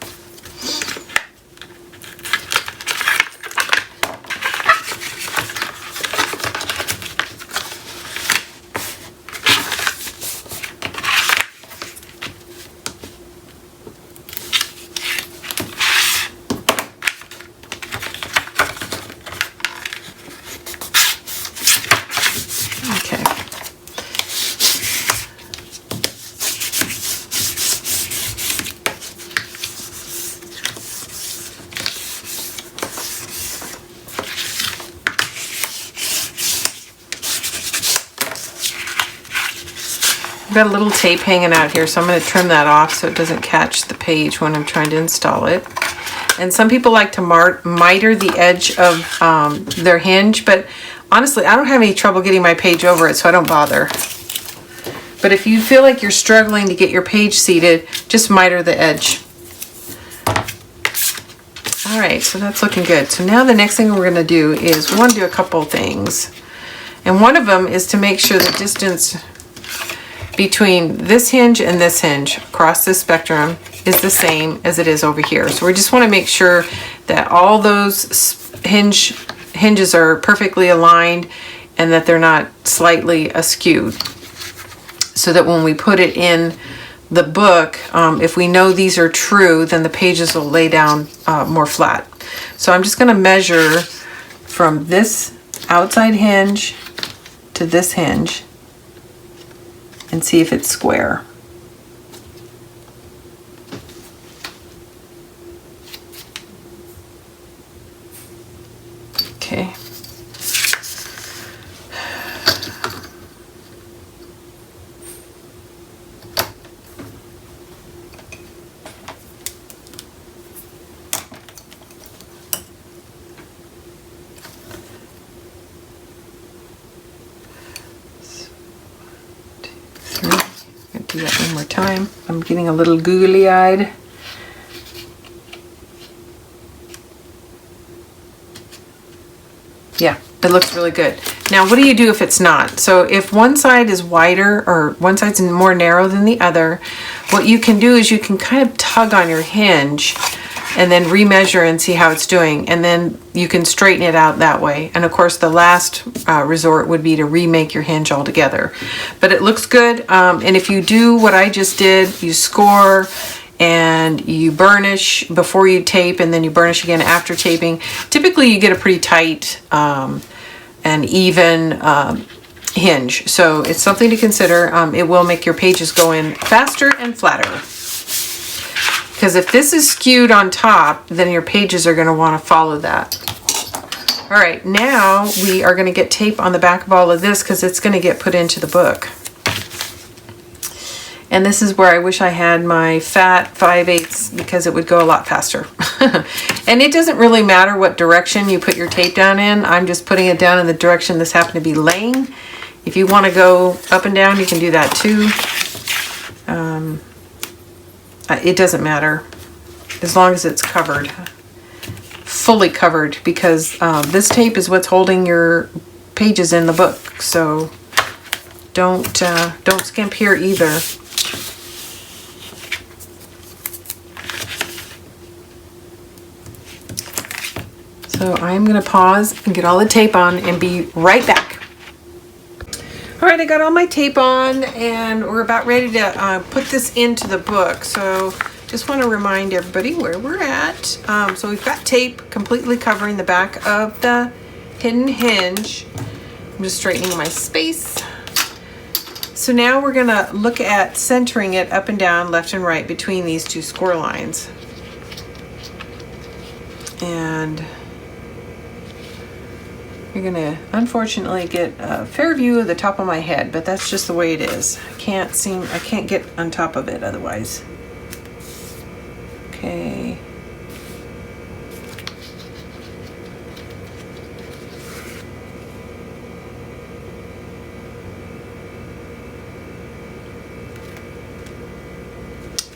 I've got a little tape hanging out here, so I'm going to trim that off so it doesn't catch the page when I'm trying to install it. And some people like to miter the edge of their hinge, but honestly, I don't have any trouble getting my page over it, so I don't bother. But if you feel like you're struggling to get your page seated, just miter the edge. All right, so that's looking good. So now the next thing we're going to do is we want to do a couple things. And one of them is to make sure the distance between this hinge and this hinge across this spectrum is the same as it is over here. So we just want to make sure that all those hinges are perfectly aligned and that they're not slightly askew. So that when we put it in the book, if we know these are true, then the pages will lay down more flat. So I'm just going to measure from this outside hinge to this hinge and see if it's square. Okay. Do that one more time. I'm getting a little googly-eyed. Yeah, it looks really good. Now, what do you do if it's not? So if one side is wider or one side's more narrow than the other, what you can do is you can kind of tug on your hinge and then remeasure and see how it's doing. And then you can straighten it out that way. And of course, the last resort would be to remake your hinge altogether. But it looks good. And if you do what I just did, you score and you burnish before you tape, and then you burnish again after taping. Typically, you get a pretty tight and even hinge. So it's something to consider. It will make your pages go in faster and flatter. Because if this is skewed on top, then your pages are going to want to follow that. All right, now we are going to get tape on the back of all of this because it's going to get put into the book. And this is where I wish I had my fat 5/8 because it would go a lot faster. And it doesn't really matter what direction you put your tape down in. I'm just putting it down in the direction this happened to be laying. If you want to go up and down, you can do that too. It doesn't matter as long as it's covered, fully covered, because this tape is what's holding your pages in the book. So don't skimp here either. So I'm going to pause and get all the tape on and be right back. All right, I got all my tape on and we're about ready to put this into the book. So just want to remind everybody where we're at. So we've got tape completely covering the back of the hidden hinge. I'm just straightening my space. So now we're going to look at centering it up and down, left and right between these two score lines. And you're going to unfortunately get a fair view of the top of my head, but that's just the way it is. I can't get on top of it otherwise. Okay.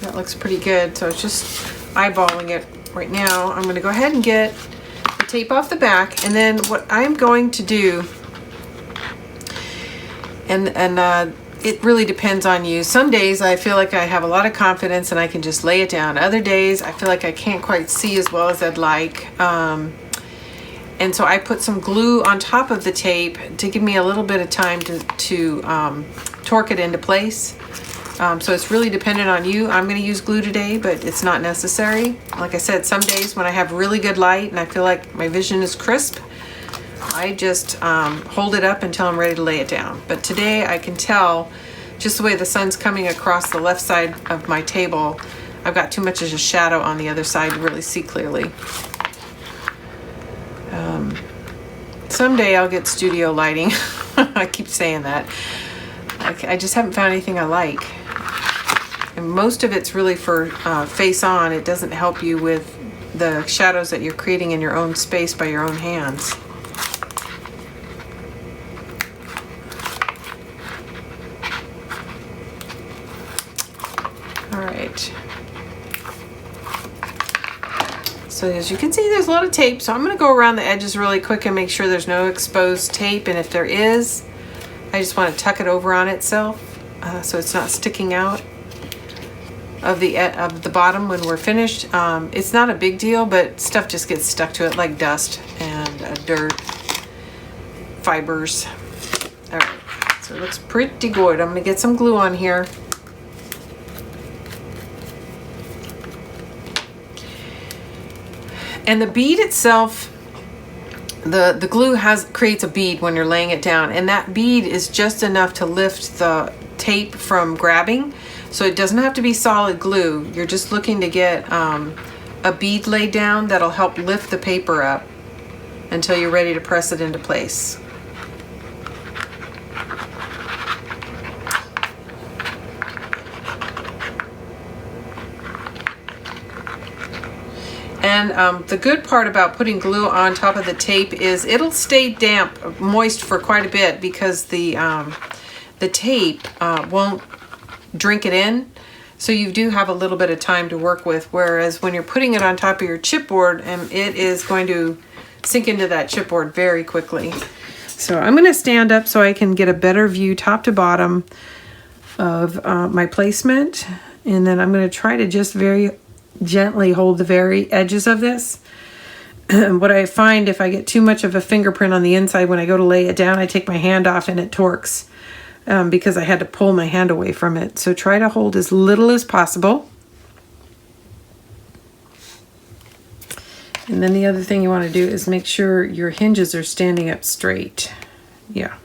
That looks pretty good, so it's just eyeballing it right now. I'm going to go ahead and get the tape off the back, and then what I'm going to do, and it really depends on you. Some days I feel like I have a lot of confidence and I can just lay it down. Other days I feel like I can't quite see as well as I'd like. And so I put some glue on top of the tape to give me a little bit of time to torque it into place. So it's really dependent on you. I'm going to use glue today, but it's not necessary. Like I said, some days when I have really good light and I feel like my vision is crisp, I just hold it up until I'm ready to lay it down. But today I can tell just the way the sun's coming across the left side of my table, I've got too much of a shadow on the other side to really see clearly. Someday I'll get studio lighting. I keep saying that. I just haven't found anything I like. And most of it's really for face on. It doesn't help you with the shadows that you're creating in your own space by your own hands. All right. So as you can see, there's a lot of tape. So I'm going to go around the edges really quick and make sure there's no exposed tape. And if there is, I just want to tuck it over on itself so it's not sticking out of the bottom when we're finished. It's not a big deal, but stuff just gets stuck to it like dust and dirt, fibers. All right, so it looks pretty good. I'm going to get some glue on here. And the bead itself, the glue creates a bead when you're laying it down, and that bead is just enough to lift the tape from grabbing. So it doesn't have to be solid glue. You're just looking to get a bead laid down that'll help lift the paper up until you're ready to press it into place. And the good part about putting glue on top of the tape is it'll stay damp, moist for quite a bit, because the tape won't drink it in. So you do have a little bit of time to work with, whereas when you're putting it on top of your chipboard, it is going to sink into that chipboard very quickly. So I'm going to stand up so I can get a better view top to bottom of my placement. And then I'm going to try to just very gently hold the very edges of this. What I find, if I get too much of a fingerprint on the inside, when I go to lay it down, I take my hand off and it torques because I had to pull my hand away from it. So try to hold as little as possible. And then the other thing you want to do is make sure your hinges are standing up straight. Yeah.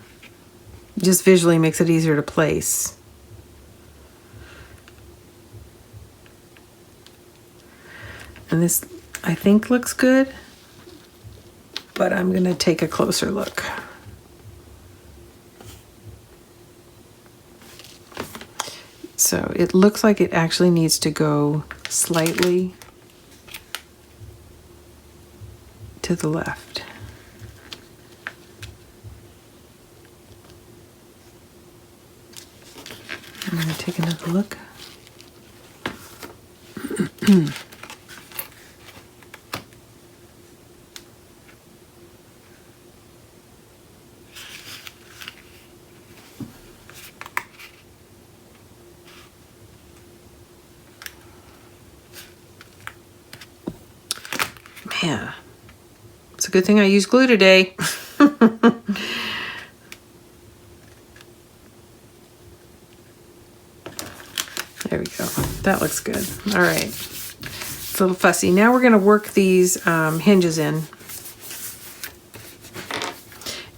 Just visually makes it easier to place. And this, I think, looks good, but I'm going to take a closer look. So it looks like it actually needs to go slightly to the left. I'm going to take another look. Yeah, it's a good thing I used glue today. There we go. That looks good. All right. It's a little fussy. Now we're going to work these hinges in.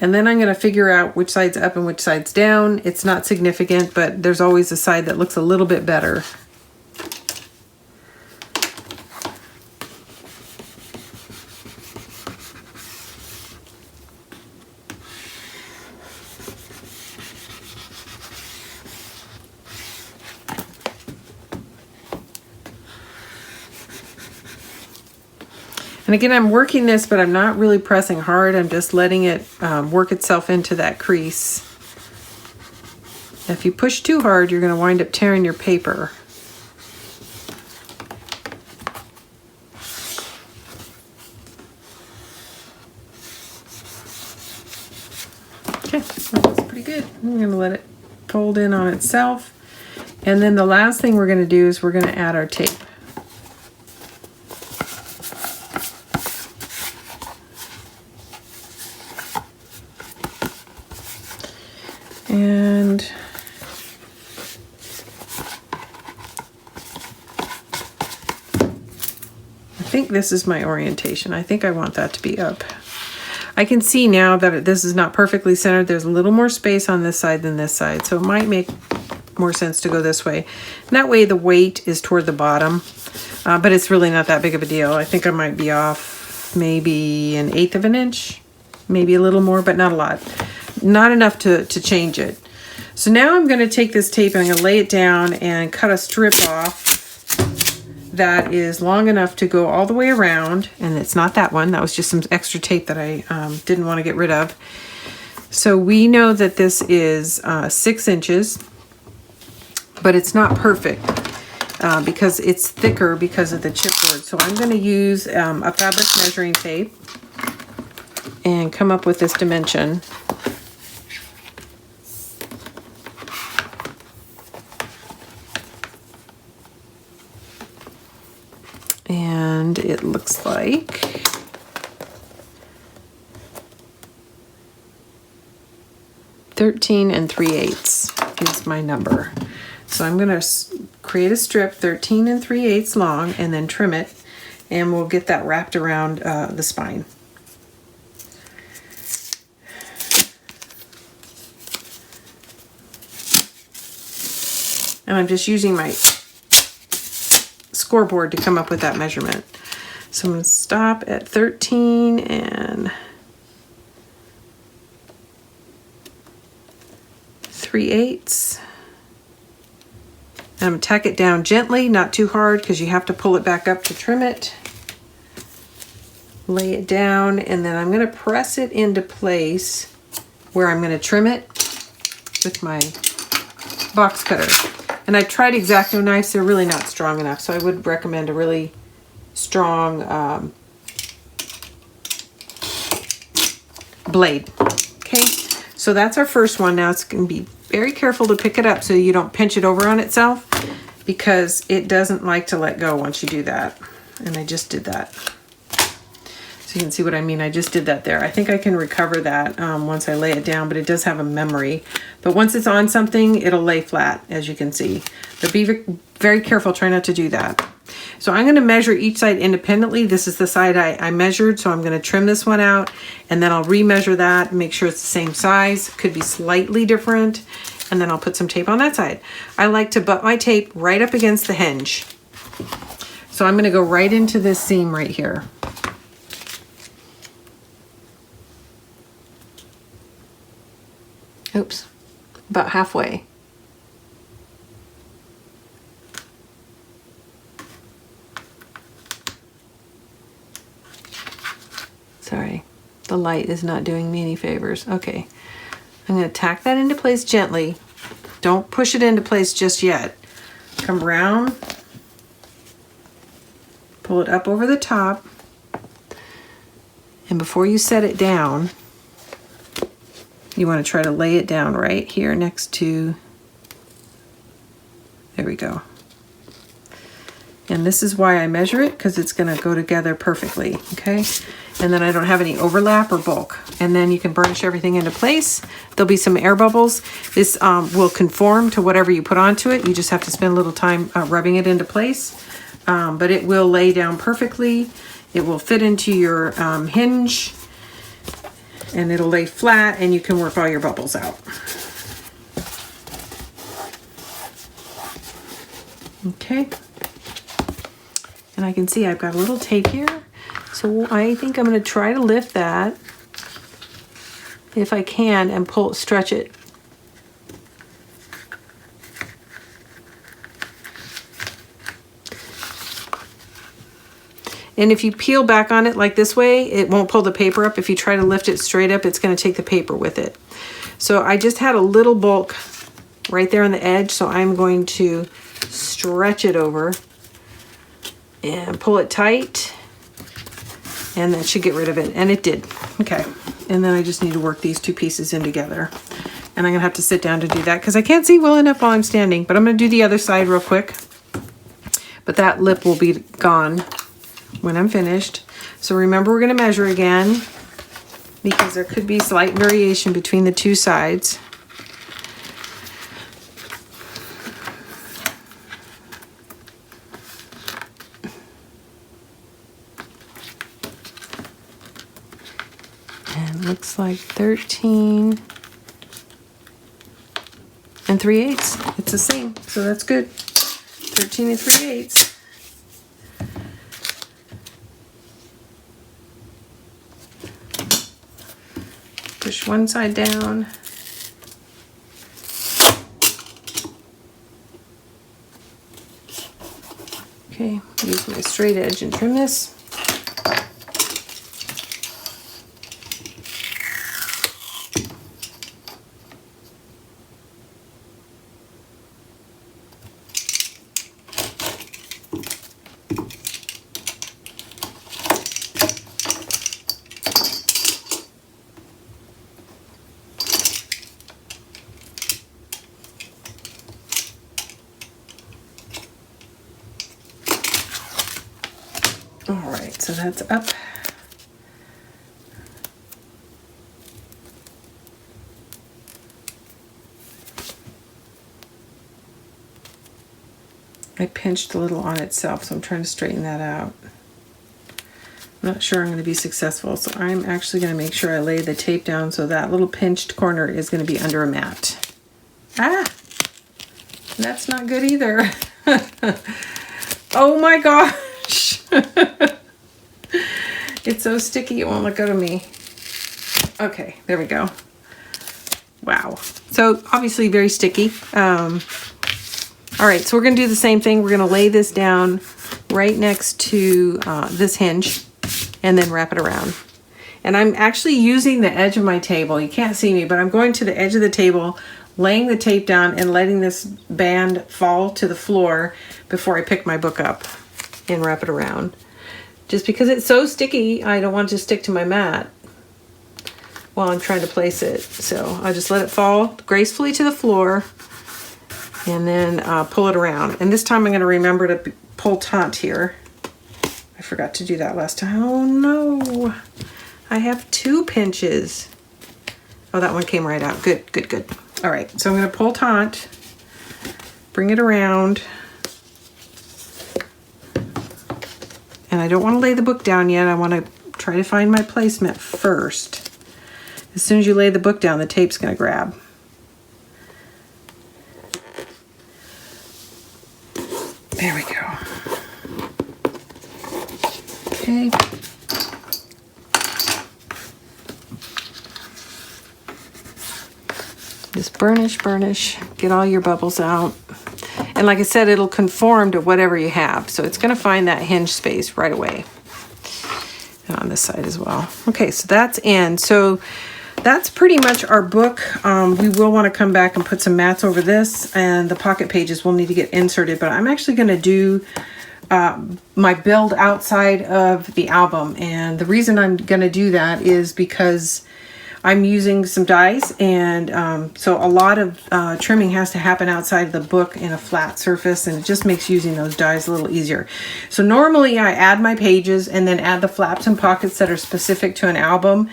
And then I'm going to figure out which side's up and which side's down. It's not significant, but there's always a side that looks a little bit better. And again, I'm working this, but I'm not really pressing hard. I'm just letting it work itself into that crease. If you push too hard, you're going to wind up tearing your paper. Okay, that looks pretty good. I'm going to let it fold in on itself. And then the last thing we're going to do is we're going to add our tape. And I think this is my orientation. I think I want that to be up. I can see now that this is not perfectly centered. There's a little more space on this side than this side, so it might make more sense to go this way. And that way the weight is toward the bottom, but it's really not that big of a deal. I think I might be off maybe 1/8 of an inch, maybe a little more, but not a lot. Not enough to change it. So now I'm going to take this tape and I'm going to lay it down and cut a strip off that is long enough to go all the way around. And it's not that one. That was just some extra tape that I didn't want to get rid of. So we know that this is 6 inches, but it's not perfect because it's thicker because of the chipboard. So I'm going to use a fabric measuring tape and come up with this dimension. And it looks like 13 3/8 is my number. So I'm going to create a strip 13 3/8 long and then trim it, and we'll get that wrapped around the spine. And I'm just using my scoreboard to come up with that measurement. So I'm going to stop at 13 3/8. And I'm going to tack it down gently, not too hard, because you have to pull it back up to trim it. Lay it down, and then I'm going to press it into place where I'm going to trim it with my box cutter. And I tried X-Acto knives, they're really not strong enough, so I would recommend a really strong blade. Okay, so that's our first one. Now it's going to be very careful to pick it up so you don't pinch it over on itself, because it doesn't like to let go once you do that. And I just did that. So you can see what I mean. I just did that there. I think I can recover that once I lay it down, but it does have a memory. But once it's on something, it'll lay flat, as you can see. But be very careful, try not to do that. So I'm going to measure each side independently. This is the side I measured, so I'm going to trim this one out, and then I'll remeasure that, make sure it's the same size. Could be slightly different, and then I'll put some tape on that side. I like to butt my tape right up against the hinge. So I'm going to go right into this seam right here. Oops, about halfway. Sorry, the light is not doing me any favors. Okay, I'm going to tack that into place gently. Don't push it into place just yet. Come around, pull it up over the top, and before you set it down, you want to try to lay it down right here next to, there we go. And this is why I measure it, because it's going to go together perfectly, okay? And then I don't have any overlap or bulk. And then you can burnish everything into place. There'll be some air bubbles. This will conform to whatever you put onto it. You just have to spend a little time rubbing it into place. But it will lay down perfectly. It will fit into your hinge. And it'll lay flat, and you can work all your bubbles out. Okay. And I can see I've got a little tape here. So I think I'm going to try to lift that, if I can, and stretch it. And if you peel back on it like this way, it won't pull the paper up. If you try to lift it straight up, it's going to take the paper with it. So I just had a little bulk right there on the edge, so I'm going to stretch it over and pull it tight, and that should get rid of it. And it did. Okay. And then I just need to work these two pieces in together. And I'm going to have to sit down to do that because I can't see well enough while I'm standing. But I'm going to do the other side real quick. But that lip will be gone when I'm finished. So remember, we're going to measure again because there could be slight variation between the two sides. And looks like 13 3/8. It's the same, so that's good. 13 3/8. Push one side down. Okay, use my straight edge and trim this. All right, so that's up. I pinched a little on itself, so I'm trying to straighten that out. I'm not sure I'm going to be successful, so I'm actually going to make sure I lay the tape down so that little pinched corner is going to be under a mat. Ah! That's not good either. Oh my gosh! It's so sticky it won't let go of me. Okay, there we go. Wow. So obviously very sticky. All right, so we're going to do the same thing. We're going to lay this down right next to this hinge and then wrap it around. And I'm actually using the edge of my table. You can't see me, but I'm going to the edge of the table, laying the tape down and letting this band fall to the floor before I pick my book up and wrap it around. Just because it's so sticky, I don't want it to stick to my mat while I'm trying to place it. So I just let it fall gracefully to the floor and then pull it around. And this time I'm going to remember to pull taut here. I forgot to do that last time. Oh no, I have 2 pinches. Oh, that one came right out. Good, good, good. All right, so I'm going to pull taut, bring it around. And I don't want to lay the book down yet. I want to try to find my placement first. As soon as you lay the book down, the tape's going to grab. There we go. Okay. Just burnish, get all your bubbles out. And like I said, it'll conform to whatever you have. So it's going to find that hinge space right away. And on this side as well. Okay, so that's in. So that's pretty much our book. We will want to come back and put some mats over this, and the pocket pages will need to get inserted. But I'm actually going to do my build outside of the album. And the reason I'm going to do that is because I'm using some dies, and so a lot of trimming has to happen outside of the book in a flat surface, and it just makes using those dies a little easier. So normally I add my pages and then add the flaps and pockets that are specific to an album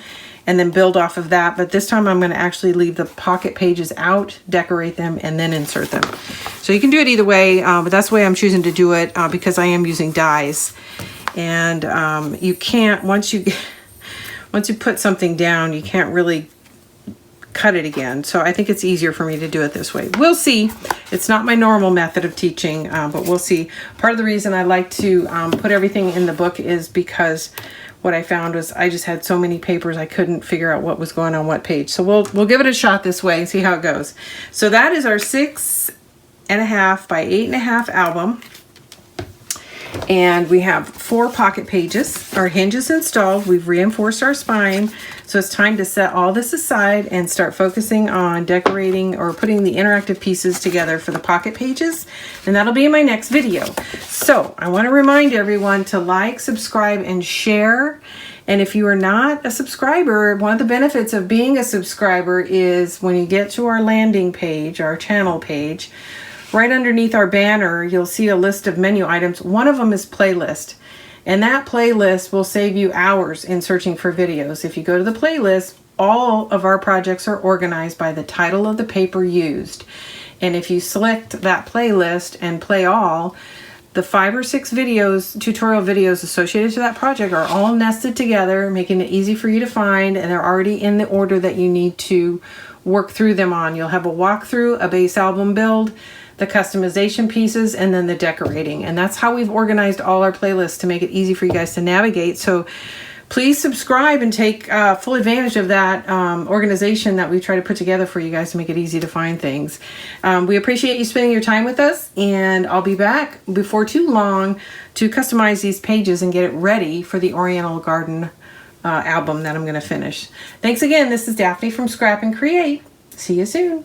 and then build off of that. But this time I'm going to actually leave the pocket pages out, decorate them, and then insert them. So you can do it either way, but that's the way I'm choosing to do it because I am using dies. And you can't, once you put something down, you can't really cut it again. So I think it's easier for me to do it this way. We'll see. It's not my normal method of teaching, but we'll see. Part of the reason I like to put everything in the book is because what I found was I just had so many papers I couldn't figure out what was going on what page. So we'll give it a shot this way and see how it goes. So that is our 6.5 by 8.5 album. And we have 4 pocket pages. Our hinge is installed. We've reinforced our spine. So it's time to set all this aside and start focusing on decorating or putting the interactive pieces together for the pocket pages. And that'll be in my next video. So I want to remind everyone to like, subscribe, and share. And if you are not a subscriber, one of the benefits of being a subscriber is when you get to our landing page, our channel page, right underneath our banner, you'll see a list of menu items. One of them is playlist. And that playlist will save you hours in searching for videos. If you go to the playlist, all of our projects are organized by the title of the paper used. And if you select that playlist and play all, the 5 or 6 videos, tutorial videos associated to that project are all nested together, making it easy for you to find, and they're already in the order that you need to work through them on. You'll have a walkthrough, a base album build, the customization pieces, and then the decorating. And that's how we've organized all our playlists to make it easy for you guys to navigate. So please subscribe and take full advantage of that organization that we try to put together for you guys to make it easy to find things. We appreciate you spending your time with us, and I'll be back before too long to customize these pages and get it ready for the Oriental Garden album that I'm going to finish. Thanks again. This is Daphne from Scrap and Create. See you soon.